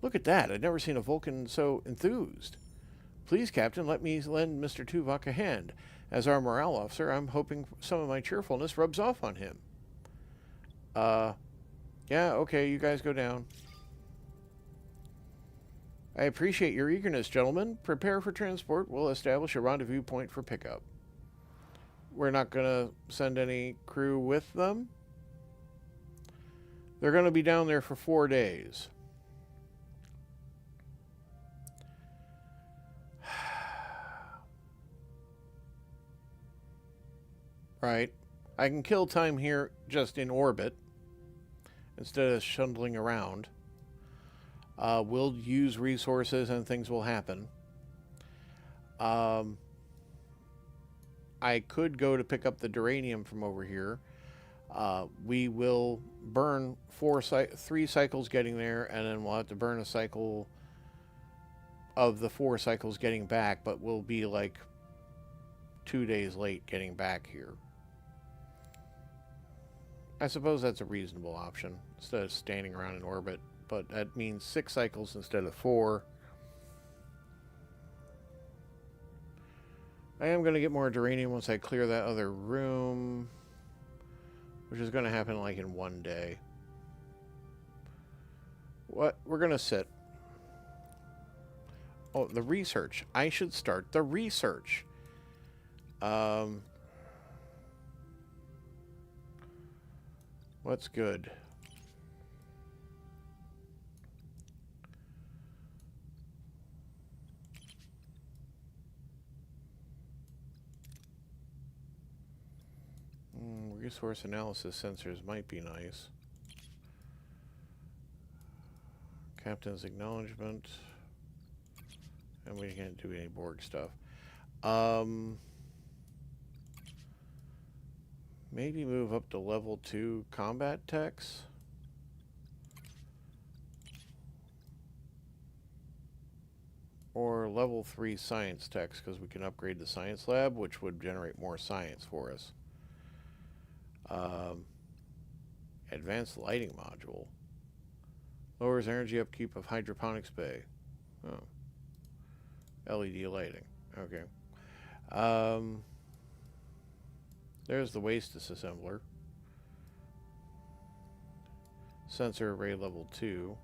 Look at that. I'd never seen a Vulcan so enthused. Please, Captain, let me lend Mr. Tuvok a hand. As our morale officer, I'm hoping some of my cheerfulness rubs off on him. Yeah, okay, you guys go down. I appreciate your eagerness, gentlemen. Prepare for transport. We'll establish a rendezvous point for pickup. We're not going to send any crew with them. They're going to be down there for 4 days. Right. I can kill time here just in orbit instead of shuttling around. We'll use resources and things will happen. I could go to pick up the duranium from over here. We will burn 3 cycles getting there, and then we'll have to burn a cycle of the 4 cycles getting back, but we'll be like 2 days late getting back here. I suppose that's a reasonable option instead of standing around in orbit, but that means 6 cycles instead of 4. I am going to get more duranium once I clear that other room, which is going to happen like in 1 day. What? We're going to sit. Oh, the research. I should start the research. What's good? Resource analysis sensors might be nice. Captain's acknowledgement. And we can't do any Borg stuff. Maybe move up to level 2 combat techs. Or level 3 science techs, because we can upgrade the science lab, which would generate more science for us. Advanced lighting module. Lowers energy upkeep of hydroponics bay. Oh. LED lighting. Okay. There's the waste disassembler. Sensor array level 2.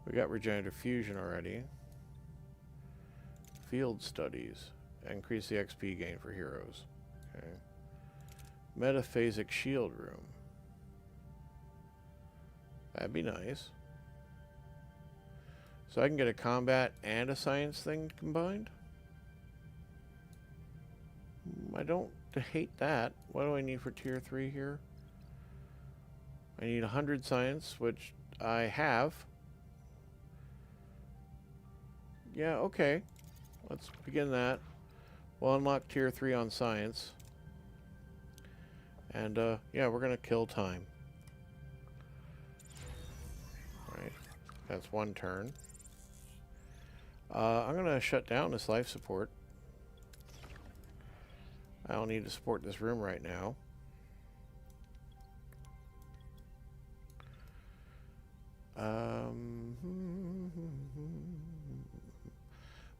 We got regenerative fusion already. Field studies. Increase the XP gain for heroes. Okay. Metaphasic shield room. That'd be nice. So I can get a combat and a science thing combined? I don't hate that. What do I need for tier 3 here? I need 100 science, which I have. Yeah, okay. Let's begin that. We'll unlock tier 3 on science. And, yeah, we're going to kill time. Right. That's 1 turn. I'm going to shut down this life support. I don't need to support this room right now.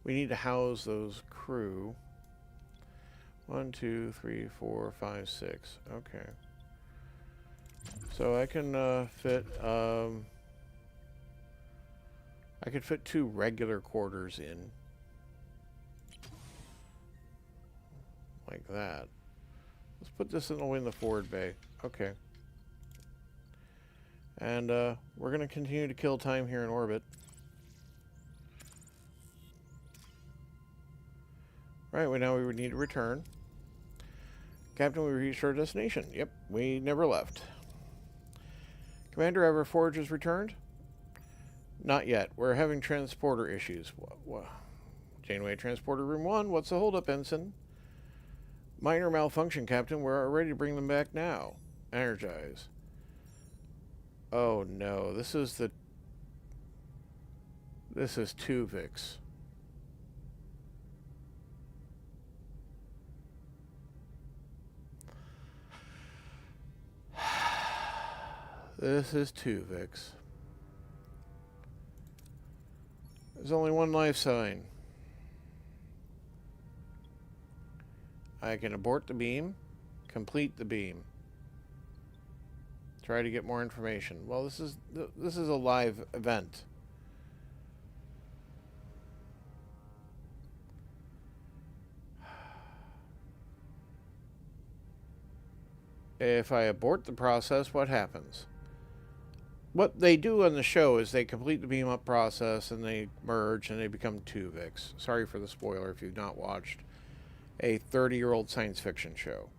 We need to house those crew. 1, 2, 3, 4, 5, 6. Okay. So I can fit. I could fit 2 regular quarters in. Like that. Let's put this in the forward bay. Okay. And we're going to continue to kill time here in orbit. Right, well, now we would need to return. Captain, we reached our destination. Yep, we never left. Commander, have our forges returned? Not yet. We're having transporter issues. Janeway Transporter Room 1, what's the holdup, Ensign? Minor malfunction, Captain. We're ready to bring them back now. Energize. Oh no, this is Tuvix. This is Tuvix. There's only one life sign. I can abort the beam, complete the beam. Try to get more information. Well, this is a live event. If I abort the process, what happens? What they do on the show is they complete the beam up process and they merge and they become Tuvix. Sorry for the spoiler if you've not watched a 30-year-old science fiction show.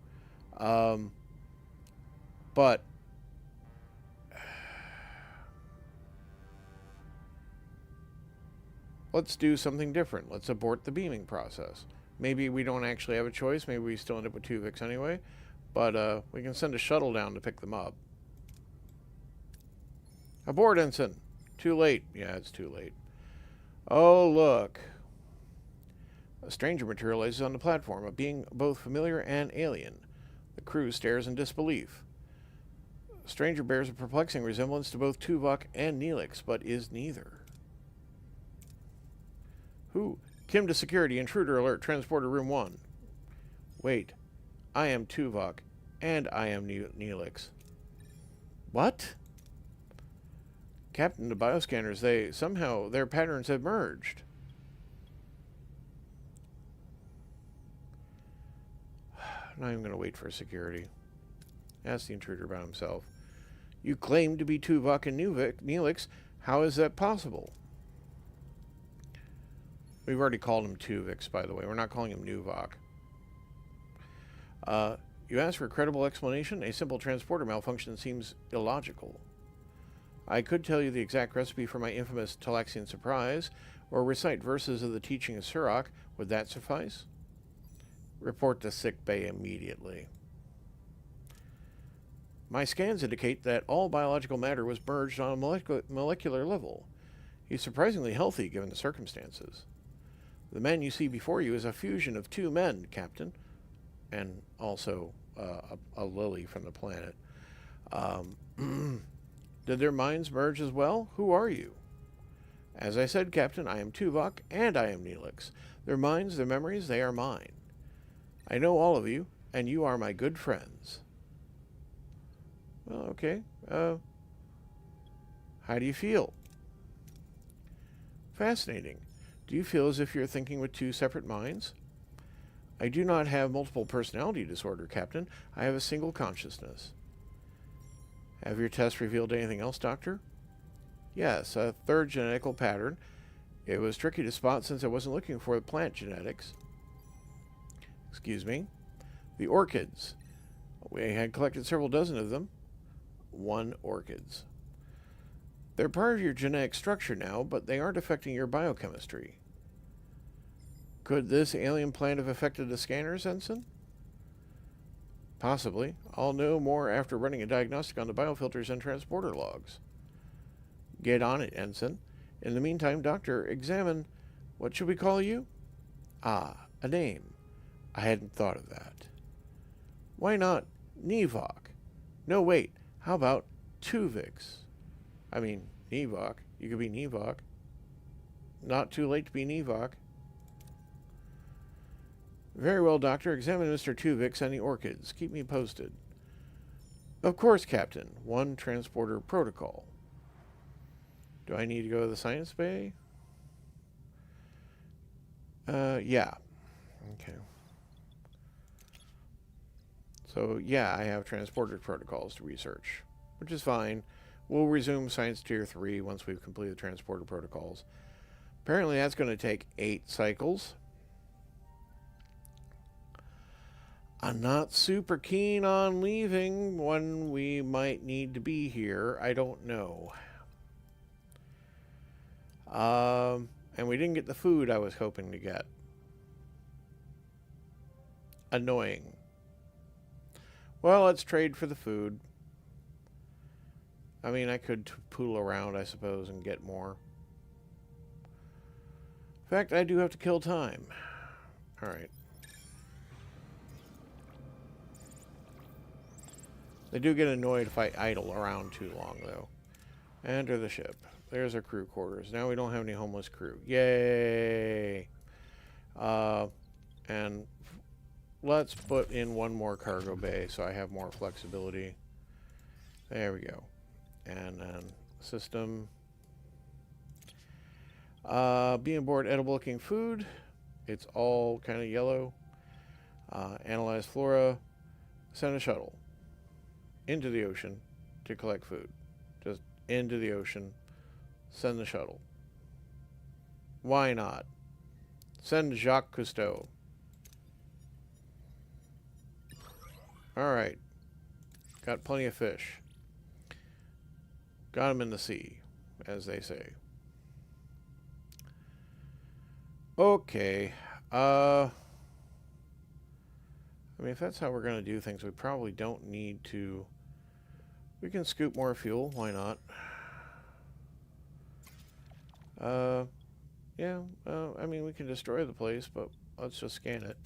But let's do something different. Let's abort the beaming process. Maybe we don't actually have a choice. Maybe we still end up with Tuvix anyway. But we can send a shuttle down to pick them up. Abort, Ensign. Too late. Yeah, it's too late. Oh, look. A stranger materializes on the platform, a being both familiar and alien. The crew stares in disbelief. The stranger bears a perplexing resemblance to both Tuvok and Neelix, but is neither. Who? Kim to security. Intruder alert. Transporter room 1. Wait. I am Tuvok, and I am Neelix. What? Captain, the bioscanners, somehow their patterns have merged. Not even going to wait for security. Ask the intruder about himself. You claim to be Tuvok and Neelix. How is that possible? We've already called him Tuvix, by the way. We're not calling him Nuvok. You asked for a credible explanation? A simple transporter malfunction seems illogical. I could tell you the exact recipe for my infamous Talaxian surprise, or recite verses of the teaching of Sirach. Would that suffice? Report to sick bay immediately. My scans indicate that all biological matter was merged on a molecular level. He's surprisingly healthy given the circumstances. The man you see before you is a fusion of 2 men, Captain, and also a lily from the planet. Did their minds merge as well? Who are you? As I said, Captain, I am Tuvok, and I am Neelix. Their minds, their memories, they are mine. I know all of you, and you are my good friends. Well, okay. How do you feel? Fascinating. Do you feel as if you're thinking with 2 separate minds? I do not have multiple personality disorder, Captain. I have a single consciousness. Have your tests revealed anything else, Doctor? Yes, a 3rd genetical pattern. It was tricky to spot since I wasn't looking for the plant genetics. Excuse me. The orchids. We had collected several dozen of them. 1 orchids. They're part of your genetic structure now, but they aren't affecting your biochemistry. Could this alien plant have affected the scanners, Ensign? Possibly. I'll know more after running a diagnostic on the biofilters and transporter logs. Get on it, Ensign. In the meantime, Doctor, examine... What should we call you? Ah, a name. I hadn't thought of that. Why not Nevok? No, wait. How about Tuvix? I mean, Nevok. You could be Nevok. Not too late to be Nevok. Very well, Doctor. Examine Mr. Tuvix and the orchids. Keep me posted. Of course, Captain. 1 transporter protocol. Do I need to go to the science bay? Yeah. Okay. So, yeah, I have transporter protocols to research, which is fine. We'll resume Science Tier 3 once we've completed the transporter protocols. Apparently that's going to take 8 cycles. I'm not super keen on leaving when we might need to be here. I don't know. And we didn't get the food I was hoping to get. Annoying. Well, let's trade for the food. I mean, I could pool around, I suppose, and get more. In fact, I do have to kill time. Alright. They do get annoyed if I idle around too long, though. Enter the ship. There's our crew quarters. Now we don't have any homeless crew. Yay! And let's put in one more cargo bay so I have more flexibility. There we go. And then system. Being aboard edible looking food. It's all kind of yellow. Analyze flora. Send a shuttle into the ocean to collect food. Just into the ocean. Send the shuttle. Why not? Send Jacques Cousteau. Alright. Got plenty of fish. Got them in the sea, as they say. Okay. I mean, if that's how we're going to do things, we probably don't need to... We can scoop more fuel. Why not? Yeah. I mean, we can destroy the place, but let's just scan it.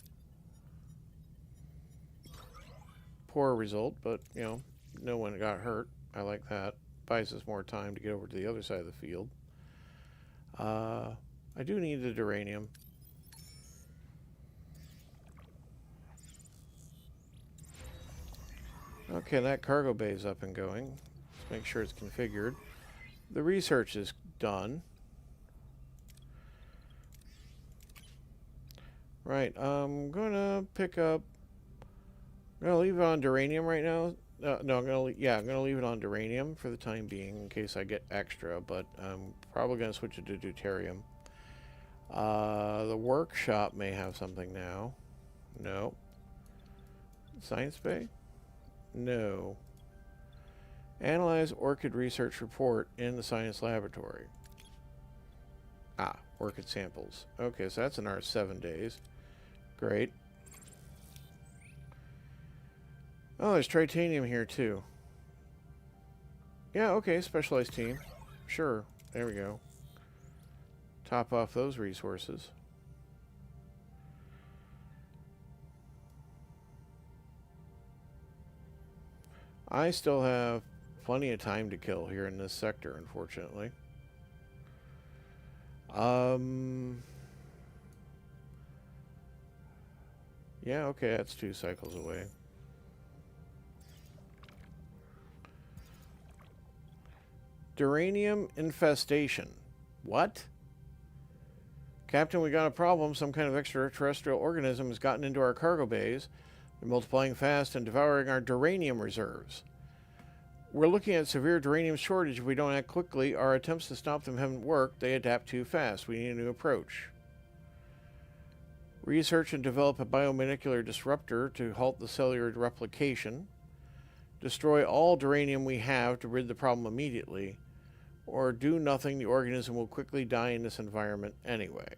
Poor result, but, you know, no one got hurt. I like that. Buys us more time to get over to the other side of the field. I do need the duranium. Okay, that cargo bay is up and going. Let's make sure it's configured. The research is done. Right, I'm gonna pick up... I'm gonna leave it on duranium right now. No, I'm gonna leave it on duranium for the time being in case I get extra, but I'm probably gonna switch it to deuterium. The workshop may have something now. No. Science bay? No. Analyze orchid research report in the science laboratory. Ah, orchid samples. Okay, so that's another 7 days. Great. Oh, there's titanium here too. Yeah, okay, specialized team. Sure, there we go. Top off those resources. I still have plenty of time to kill here in this sector, unfortunately. Yeah, okay, that's 2 cycles away. Duranium infestation. What? Captain, we got a problem. Some kind of extraterrestrial organism has gotten into our cargo bays. They're multiplying fast and devouring our duranium reserves. We're looking at severe duranium shortage. If we don't act quickly, our attempts to stop them haven't worked. They adapt too fast. We need a new approach. Research and develop a biomolecular disruptor to halt the cellular replication. Destroy all duranium we have to rid the problem immediately. Or do nothing, the organism will quickly die in this environment anyway.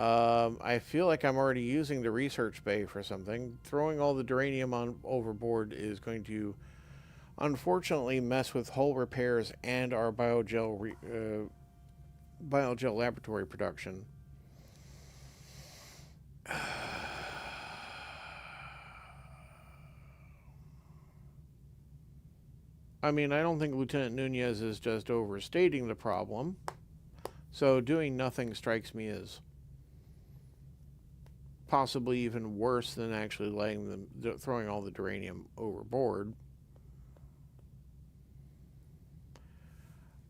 I feel like I'm already using the research bay for something. Throwing all the duranium on overboard is going to unfortunately mess with hull repairs and our biogel laboratory production. I mean, I don't think Lieutenant Nunez is just overstating the problem. So doing nothing strikes me as possibly even worse than actually letting them throwing all the duranium overboard.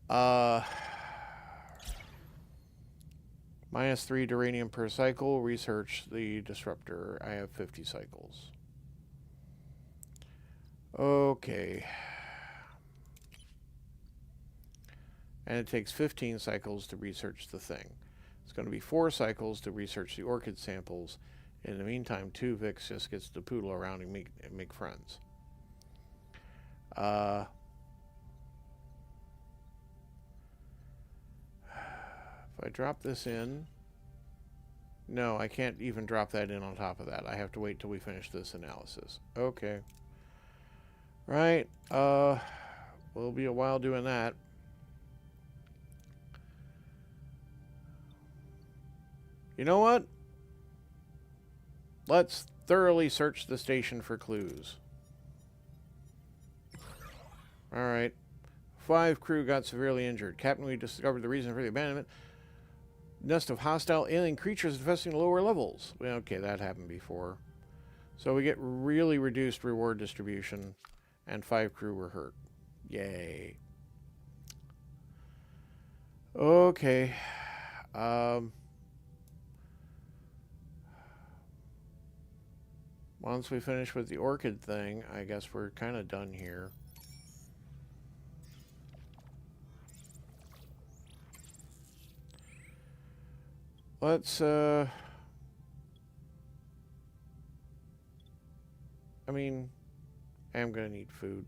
-3 duranium per cycle. Research the disruptor. I have 50 cycles. Okay. And it takes 15 cycles to research the thing. It's going to be 4 cycles to research the orchid samples. In the meantime, 2 Vix just gets to poodle around and make friends. If I drop this in... No, I can't even drop that in on top of that. I have to wait till we finish this analysis. Okay. Right. Will be a while doing that. You know what? Let's thoroughly search the station for clues. Alright. 5 crew got severely injured. Captain, we discovered the reason for the abandonment. Nest of hostile alien creatures infesting lower levels. Well, okay, that happened before. So we get really reduced reward distribution, and 5 crew were hurt. Yay. Okay. Once we finish with the orchid thing, I guess we're kind of done here. Let's, I mean, I'm gonna need food.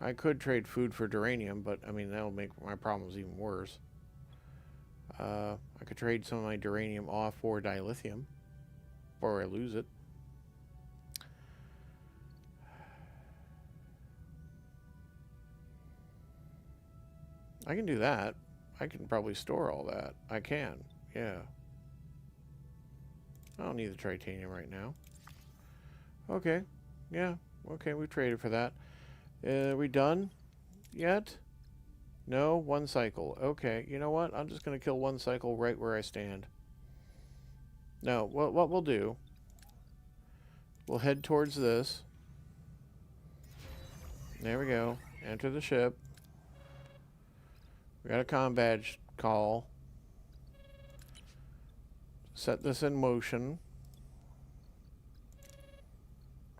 I could trade food for duranium, but, I mean, that'll make my problems even worse. I could trade some of my duranium off for dilithium, or I lose it. I can do that. I can probably store all that. I can, yeah. I don't need the titanium right now. Okay, yeah, okay, we traded for that. Are we done yet? No, 1 cycle. Okay, you know what? I'm just going to kill 1 cycle right where I stand. No, what we'll do, we'll head towards this. There we go. Enter the ship. We got a comm badge call. Set this in motion.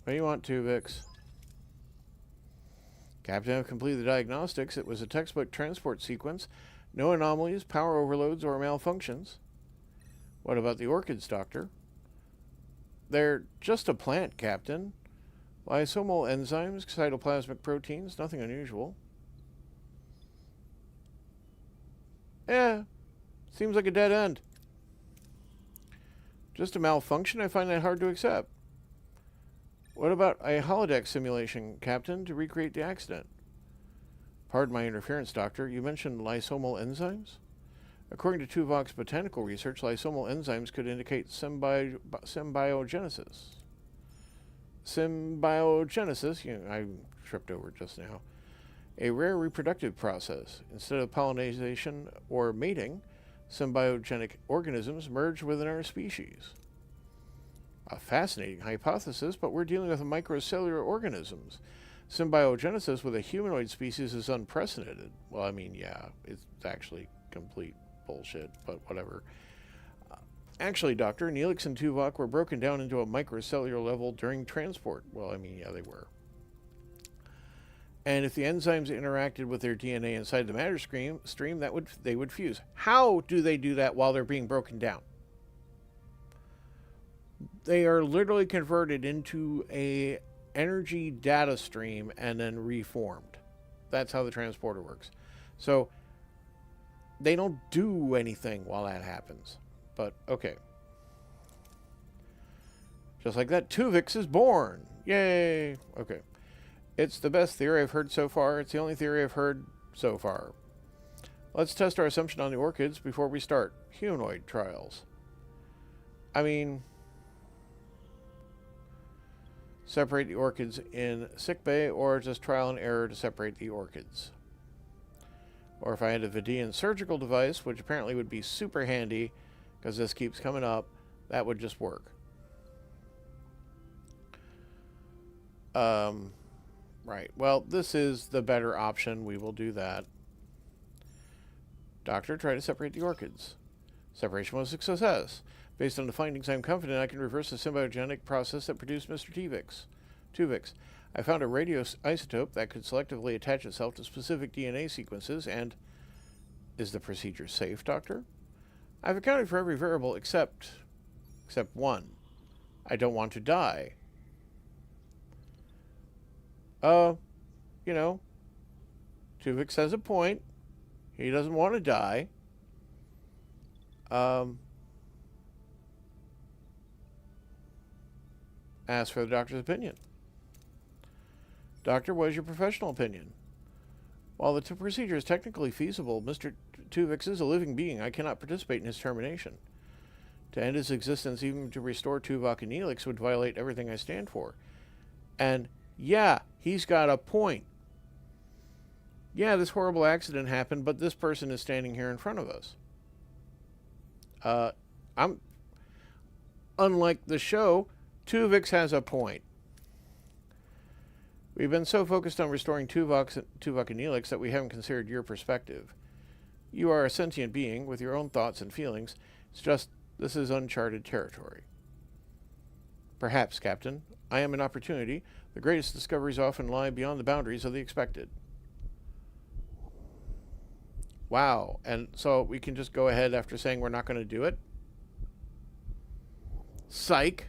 What do you want to, Vix? Captain, I've completed the diagnostics. It was a textbook transport sequence. No anomalies, power overloads, or malfunctions. What about the orchids, Doctor? They're just a plant, Captain. Lysosomal enzymes, cytoplasmic proteins, nothing unusual. Yeah, seems like a dead end. Just a malfunction? I find that hard to accept. What about a holodeck simulation, Captain, to recreate the accident? Pardon my interference, Doctor. You mentioned lysosomal enzymes? According to Tuvok's botanical research, lysosomal enzymes could indicate symbiogenesis. Symbiogenesis, I tripped over just now. A rare reproductive process. Instead of pollination or mating, symbiogenic organisms merge within our species. A fascinating hypothesis, but we're dealing with microcellular organisms. Symbiogenesis with a humanoid species is unprecedented. Well, I mean, yeah, it's actually complete bullshit, but whatever. Actually, Doctor, Neelix and Tuvok were broken down into a microcellular level during transport. Well, I mean, yeah, they were. And if the enzymes interacted with their DNA inside the matter stream, they would fuse. How do they do that while they're being broken down? They are literally converted into a energy data stream and then reformed. That's how the transporter works. So they don't do anything while that happens. But okay. Just like that, Tuvix is born. Yay! Okay. It's the best theory I've heard so far. It's the only theory I've heard so far. Let's test our assumption on the orchids before we start. Humanoid trials. I mean, separate the orchids in sickbay, or just trial and error to separate the orchids. Or if I had a Vidian surgical device, which apparently would be super handy, because this keeps coming up, that would just work. Right. Well, this is the better option. We will do that. Doctor, try to separate the orchids. Separation was a success. Based on the findings, I'm confident I can reverse the symbiogenic process that produced Mr. Tuvix. I found a radioisotope that could selectively attach itself to specific DNA sequences, and... Is the procedure safe, Doctor? I've accounted for every variable except one. I don't want to die. You know, Tuvix has a point. He doesn't want to die. Ask for the doctor's opinion. Doctor, what is your professional opinion? While the procedure is technically feasible, Mr. Tuvix is a living being. I cannot participate in his termination. To end his existence, even to restore Tuvok and Neelix, would violate everything I stand for. And Yeah, he's got a point. Yeah, this horrible accident happened, but this person is standing here in front of us. Uh, I'm unlike the show, Tuvix has a point. We've been so focused on restoring Tuvok and Neelix that we haven't considered your perspective. You are a sentient being with your own thoughts and feelings. It's just, this is uncharted territory. Perhaps, Captain, I am an opportunity. The greatest discoveries often lie beyond the boundaries of the expected. Wow, and so we can just go ahead after saying we're not going to do it? Psych.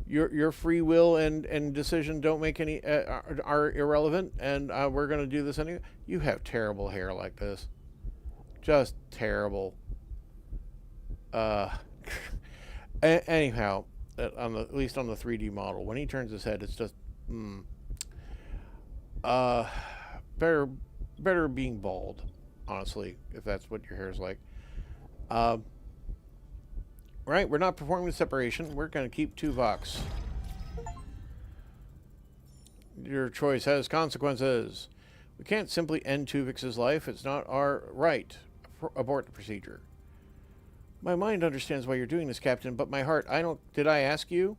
Your free will and decision don't make any are irrelevant, and we're going to do this anyway. You have terrible hair like this, just terrible. Anyhow, at least on the 3D model, when he turns his head, it's just better being bald, honestly, if that's what your hair is like. Right, we're not performing the separation. We're going to keep Tuvok. Your choice has consequences. We can't simply end Tuvix's life. It's not our right. Abort the procedure. My mind understands why you're doing this, Captain, but my heart, I don't... Did I ask you?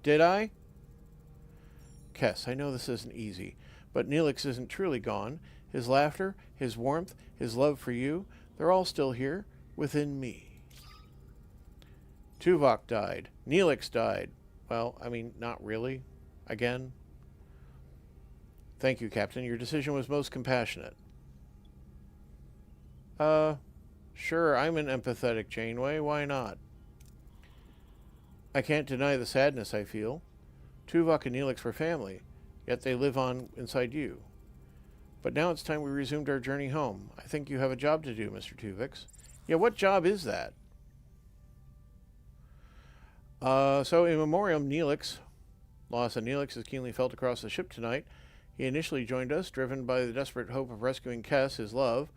Did I? Kess, I know this isn't easy, but Neelix isn't truly gone. His laughter, his warmth, his love for you, they're all still here, within me. Tuvok died. Neelix died. Well, I mean, not really. Again. Thank you, Captain. Your decision was most compassionate. Sure, I'm an empathetic Janeway. Why not? I can't deny the sadness I feel. Tuvok and Neelix were family, yet they live on inside you. But now it's time we resumed our journey home. I think you have a job to do, Mr. Tuvix. Yeah, what job is that? So in memoriam, Neelix. Loss of Neelix is keenly felt across the ship tonight. He initially joined us, driven by the desperate hope of rescuing Kess, his love,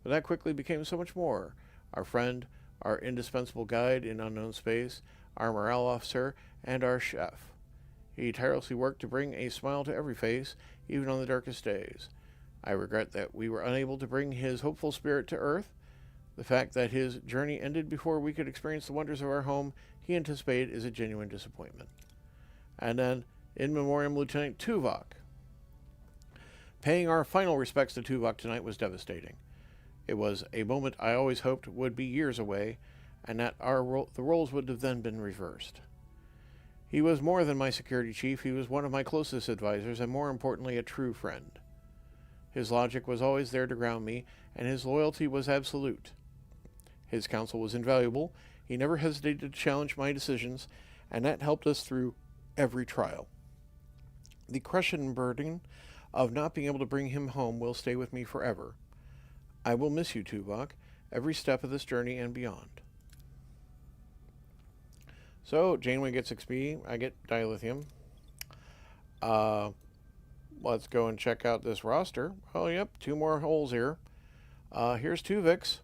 but that quickly became so much more. Our friend, our indispensable guide in unknown space, our morale officer, and our chef. He tirelessly worked to bring a smile to every face, even on the darkest days. I regret that we were unable to bring his hopeful spirit to Earth. The fact that his journey ended before we could experience the wonders of our home he anticipated is a genuine disappointment. And then, in memoriam, Lieutenant Tuvok. Paying our final respects to Tuvok tonight was devastating. It was a moment I always hoped would be years away, and that the roles would have then been reversed. He was more than my security chief. He was one of my closest advisors, and more importantly, a true friend. His logic was always there to ground me, and his loyalty was absolute. His counsel was invaluable. He never hesitated to challenge my decisions, and that helped us through every trial. The crushing burden of not being able to bring him home will stay with me forever. I will miss you, Tuvok, every step of this journey and beyond. So, Janeway gets XP. I get dilithium. Let's go and check out this roster. Oh, yep, 2 more holes here. Here's Tuvix.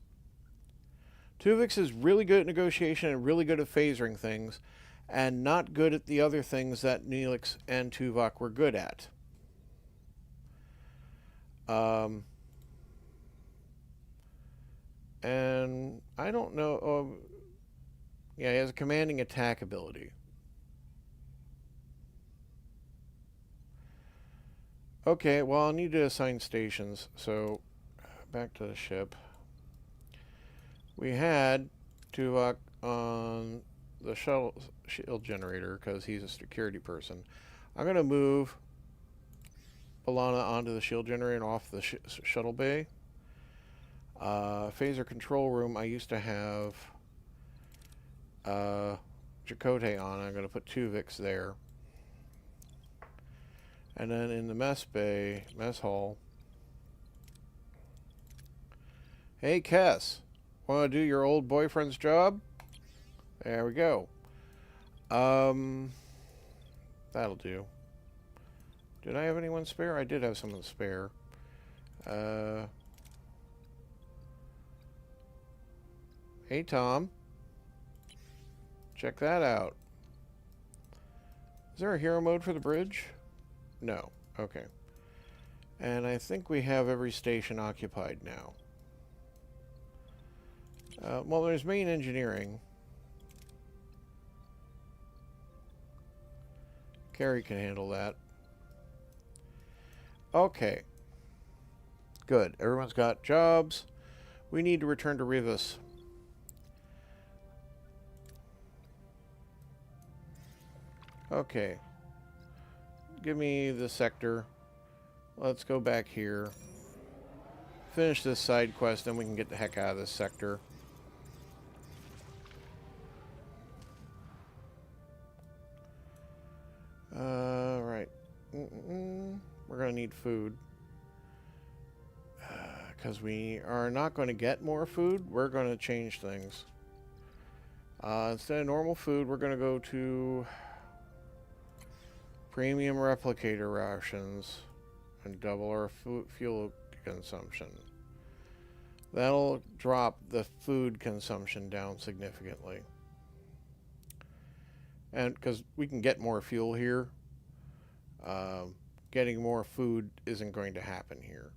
Tuvix is really good at negotiation and really good at phasing things, and not good at the other things that Neelix and Tuvok were good at. And I don't know. Yeah, he has a commanding attack ability. Okay, well, I'll need to assign stations. So, back to the ship. We had Tuvok on the shuttle shield generator because he's a security person. I'm going to move Alana onto the shield generator and off the shuttle bay. Phaser control room, I used to have Chakotay on. I'm going to put Tuvix there. And then in the mess bay, mess hall. Hey, Kess. Want to do your old boyfriend's job? There we go. That'll do. Did I have anyone spare? I did have someone spare. Hey, Tom. Check that out. Is there a hero mode for the bridge? No. Okay. And I think we have every station occupied now. Well, there's main engineering. Carrie can handle that. Okay. Good. Everyone's got jobs. We need to return to Rivas. Okay. Give me the sector. Let's go back here. Finish this side quest, then we can get the heck out of this sector. Right. We're going to need food. Because we are not going to get more food, we're going to change things. Instead of normal food, we're going to go to premium replicator rations and double our fuel consumption. That'll drop the food consumption down significantly. And because we can get more fuel here, getting more food isn't going to happen here.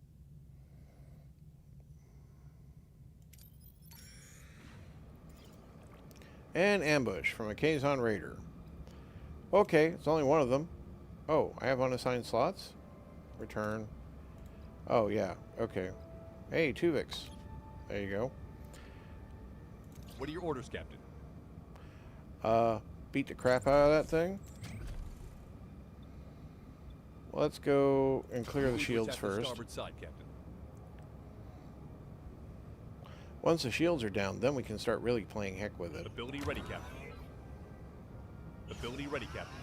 And ambush from a Kazon Raider. Okay, it's only one of them. Oh, I have unassigned slots? Return. Oh, yeah. Okay. Hey, Tuvix. There you go. What are your orders, Captain? Beat the crap out of that thing. Let's go and clear the shields first. Starboard side, Captain. Once the shields are down, then we can start really playing heck with it. Ability ready, Captain. Ability ready, Captain.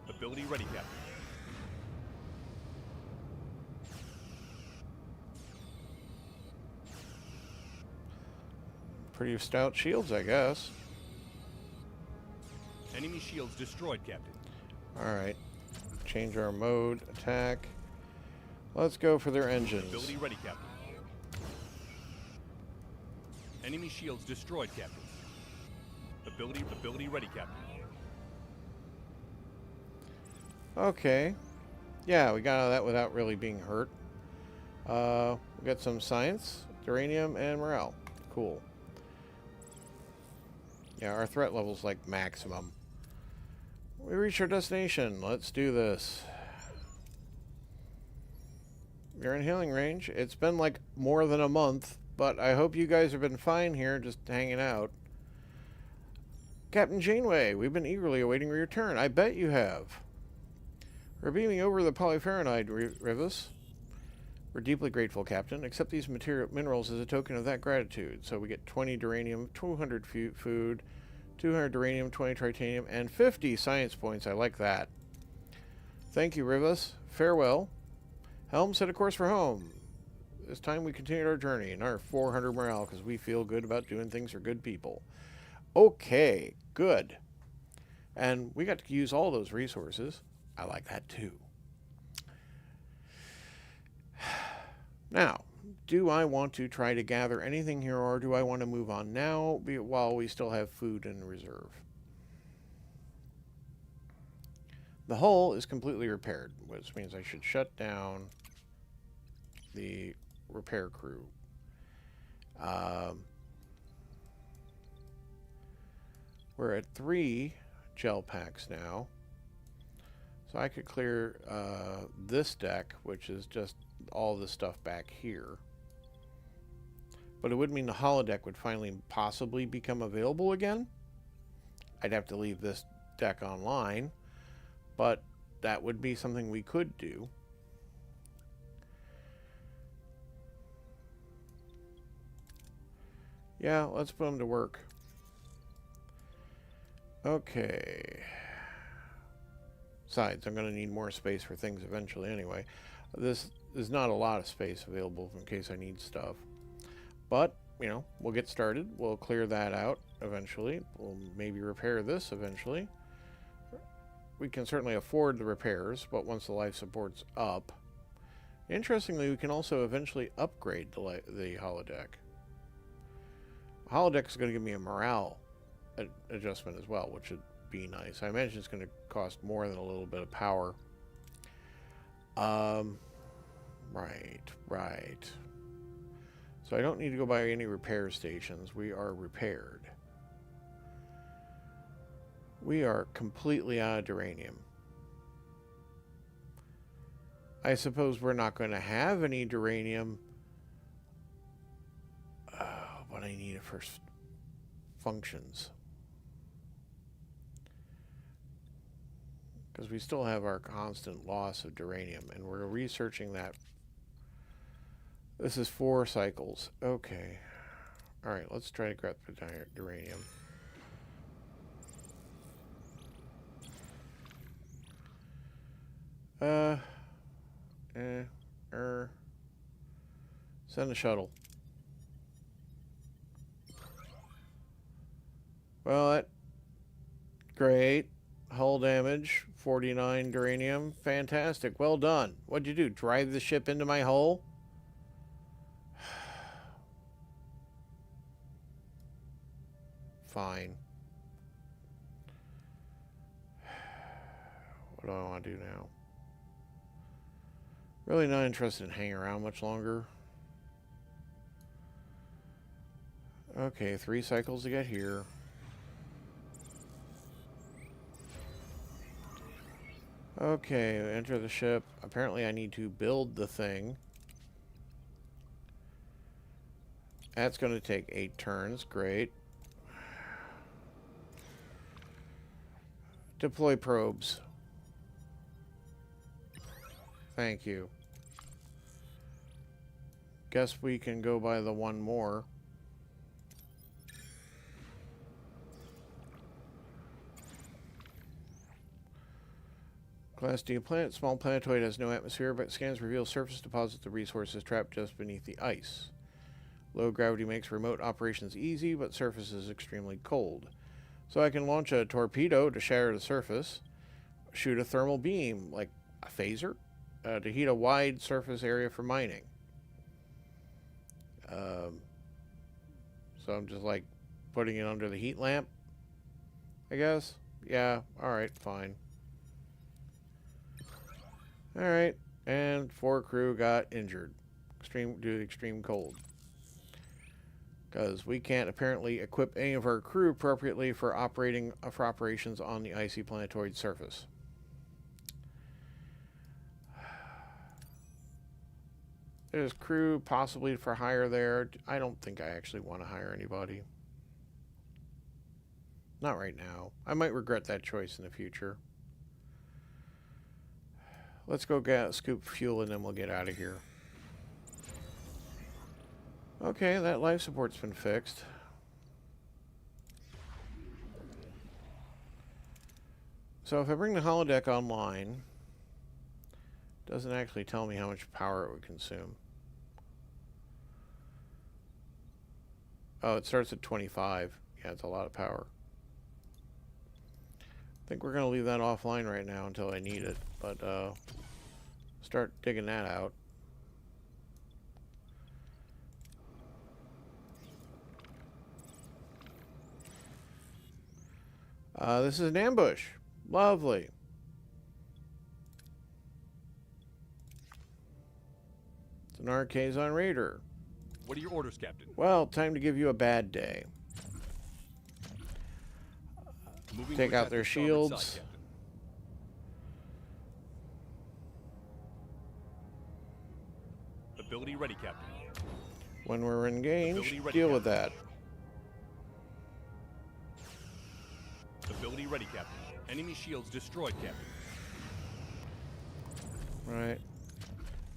Ability ready, Captain. Pretty stout shields, I guess. Enemy shields destroyed, Captain. Alright. Change our mode. Attack. Let's go for their engines. Ability ready, Captain. Enemy shields destroyed, Captain. Ability ready, Captain. Okay. Yeah, we got out of that without really being hurt. We got some science, uranium, and morale. Cool. Yeah, our threat level's like maximum. We reached our destination. Let's do this. You're in healing range. It's been like more than a month, but I hope you guys have been fine here, just hanging out. Captain Janeway, we've been eagerly awaiting your return. I bet you have. We're beaming over the polypharonide, Rivas. We're deeply grateful, Captain. Accept these minerals as a token of that gratitude. So we get 20 duranium, 200 food, 200 duranium, 20 titanium, and 50 science points. I like that. Thank you, Rivas. Farewell. Helm, set a course for home. This time we continued our journey and our 400 morale because we feel good about doing things for good people. Okay, good. And we got to use all those resources. I like that too. Now, do I want to try to gather anything here, or do I want to move on now while we still have food in reserve? The hull is completely repaired, which means I should shut down the repair crew. We're at 3 gel packs now. So I could clear this deck, which is just all the stuff back here. But it would mean the holodeck would finally possibly become available again. I'd have to leave this deck online, but that would be something we could do. Yeah, let's put them to work. Okay. Besides, I'm going to need more space for things eventually anyway. This is not a lot of space available in case I need stuff. But, you know, we'll get started. We'll clear that out eventually. We'll maybe repair this eventually. We can certainly afford the repairs, but once the life support's up. Interestingly, we can also eventually upgrade the holodeck. Holodeck is going to give me a morale adjustment as well, which would be nice. I imagine it's going to cost more than a little bit of power. Right. So I don't need to go by any repair stations. We are repaired. We are completely out of duranium. I suppose we're not going to have any duranium. But I need it for functions. Because we still have our constant loss of duranium, and we're researching that. This is 4 cycles. Okay. Alright, let's try to grab the duranium. Send a shuttle. Well, that... Great. Hull damage. 49 duranium. Fantastic. Well done. What'd you do? Drive the ship into my hull? Fine. What do I want to do now? Really not interested in hanging around much longer. Okay, 3 cycles to get here. Okay, enter the ship. Apparently I need to build the thing. That's going to take 8 turns. Great. Deploy probes. Thank you. Guess we can go by the one more. Class D planet. Small planetoid has no atmosphere, but scans reveal surface deposits of resources trapped just beneath the ice. Low gravity makes remote operations easy, but surface is extremely cold. So I can launch a torpedo to shatter the surface, shoot a thermal beam, like a phaser, to heat a wide surface area for mining. So I'm just like putting it under the heat lamp, I guess. Yeah, alright, fine. Alright, and 4 crew got injured due to extreme cold. Because we can't apparently equip any of our crew appropriately for operations on the icy planetoid surface. There's crew possibly for hire there. I don't think I actually want to hire anybody. Not right now. I might regret that choice in the future. Let's go scoop fuel and then we'll get out of here. Okay, that life support's been fixed. So if I bring the holodeck online, it doesn't actually tell me how much power it would consume. Oh, it starts at 25. Yeah, it's a lot of power. I think we're going to leave that offline right now until I need it, but start digging that out. This is an ambush. Lovely. It's an Archazon Raider. What are your orders, Captain? Well, time to give you a bad day. Take out their shields. Side, Ability ready, Captain. When we're engaged, Ability ready, deal Captain. with that. Ability ready, Captain. Enemy shields destroyed, Captain. Right.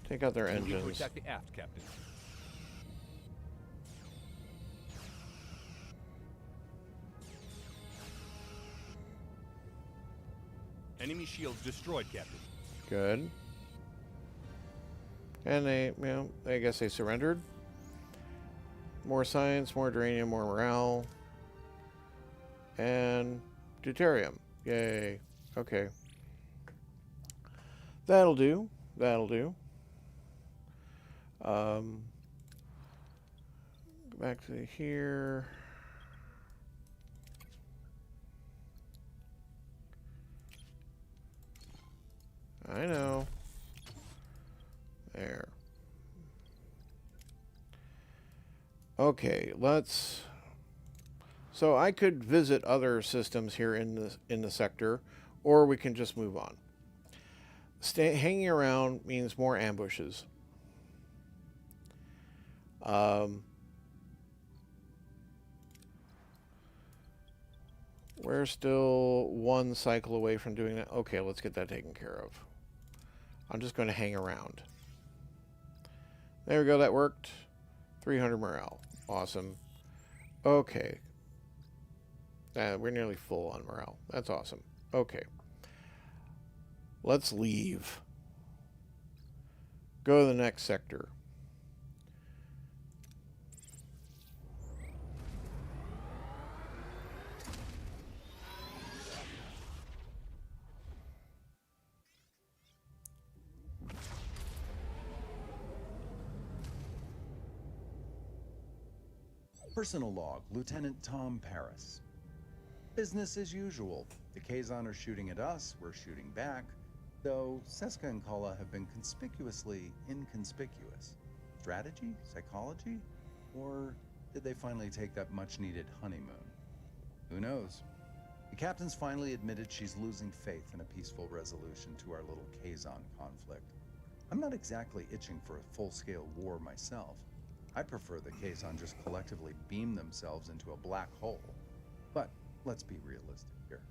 Take out their Moving to engines. attack the aft, Captain. Enemy shields destroyed, Captain. Good. And they, I guess they surrendered. More science, more duranium, more morale. And deuterium. Yay. Okay. That'll do. That'll do. Go back to here. I know. There. Okay, let's... So I could visit other systems here in the sector, or we can just move on. Hanging around means more ambushes. We're still one cycle away from doing that. Okay, let's get that taken care of. I'm just going to hang around. There we go, that worked. 300 morale. Awesome. Okay. We're nearly full on morale. That's awesome. Okay. Let's leave. Go to the next sector. Personal log, Lieutenant Tom Paris. Business as usual. The Kazon are shooting at us, we're shooting back, though Seska and Kala have been conspicuously inconspicuous. Strategy? Psychology? Or did they finally take that much-needed honeymoon? Who knows? The captain's finally admitted she's losing faith in a peaceful resolution to our little Kazon conflict. I'm not exactly itching for a full-scale war myself. I prefer the Kazon just collectively beam themselves into a black hole. But let's be realistic here.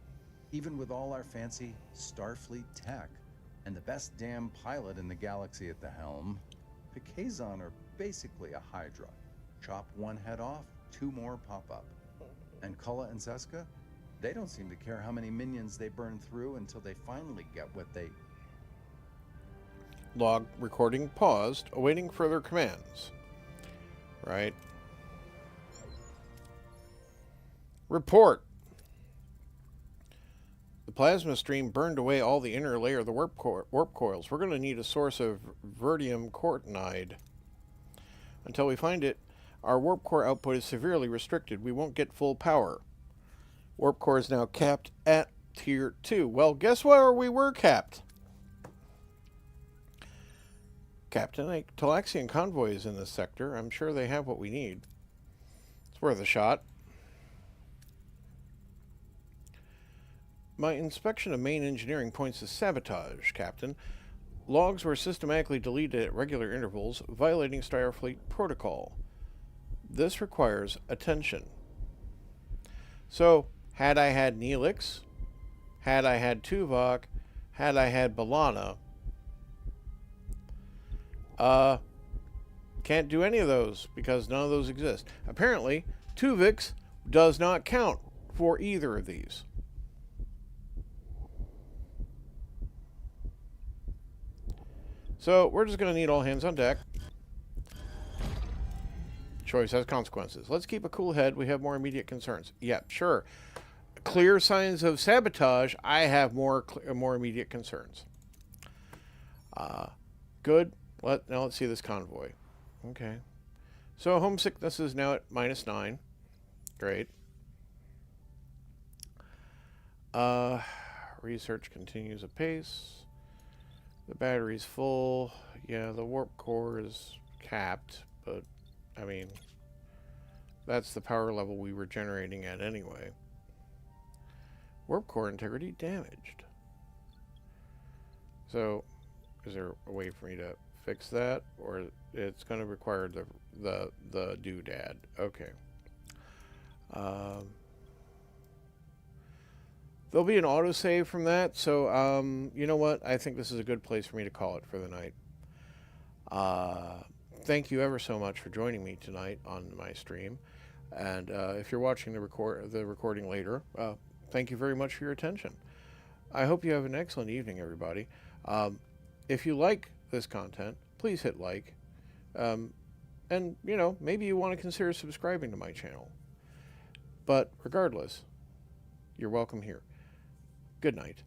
Even with all our fancy Starfleet tech and the best damn pilot in the galaxy at the helm, the Kazon are basically a Hydra. Chop one head off, two more pop up. And Kala and Seska, they don't seem to care how many minions they burn through until they finally get what they... Log recording paused, awaiting further commands. Right. Report. The plasma stream burned away all the inner layer of the warp coils. We're going to need a source of vertium cortinide. Until we find it, our warp core output is severely restricted. We won't get full power. Warp core is now capped at tier 2. Well, guess where we were capped? Captain, a Talaxian convoy is in this sector. I'm sure they have what we need. It's worth a shot. My inspection of main engineering points to sabotage, Captain. Logs were systematically deleted at regular intervals, violating Starfleet protocol. This requires attention. So, had I had Neelix, had I had Tuvok, had I had B'Elanna, can't do any of those because none of those exist. Apparently, Tuvix does not count for either of these. So, we're just going to need all hands on deck. Choice has consequences. Let's keep a cool head. We have more immediate concerns. Yeah, sure. Clear signs of sabotage. I have more immediate concerns. Good. Now let's see this convoy. Okay. So homesickness is now at -9. Great. Research continues apace. The battery's full. Yeah, the warp core is capped, but I mean, that's the power level we were generating at anyway. Warp core integrity damaged. So, is there a way for me to fix that, or it's going to require the doodad? Okay. There'll be an autosave from that, so you know what? I think this is a good place for me to call it for the night. Thank you ever so much for joining me tonight on my stream, and if you're watching the recording later, thank you very much for your attention. I hope you have an excellent evening, everybody. If you like this content, please hit like, and you know, maybe you want to consider subscribing to my channel. But regardless, you're welcome here. Good night.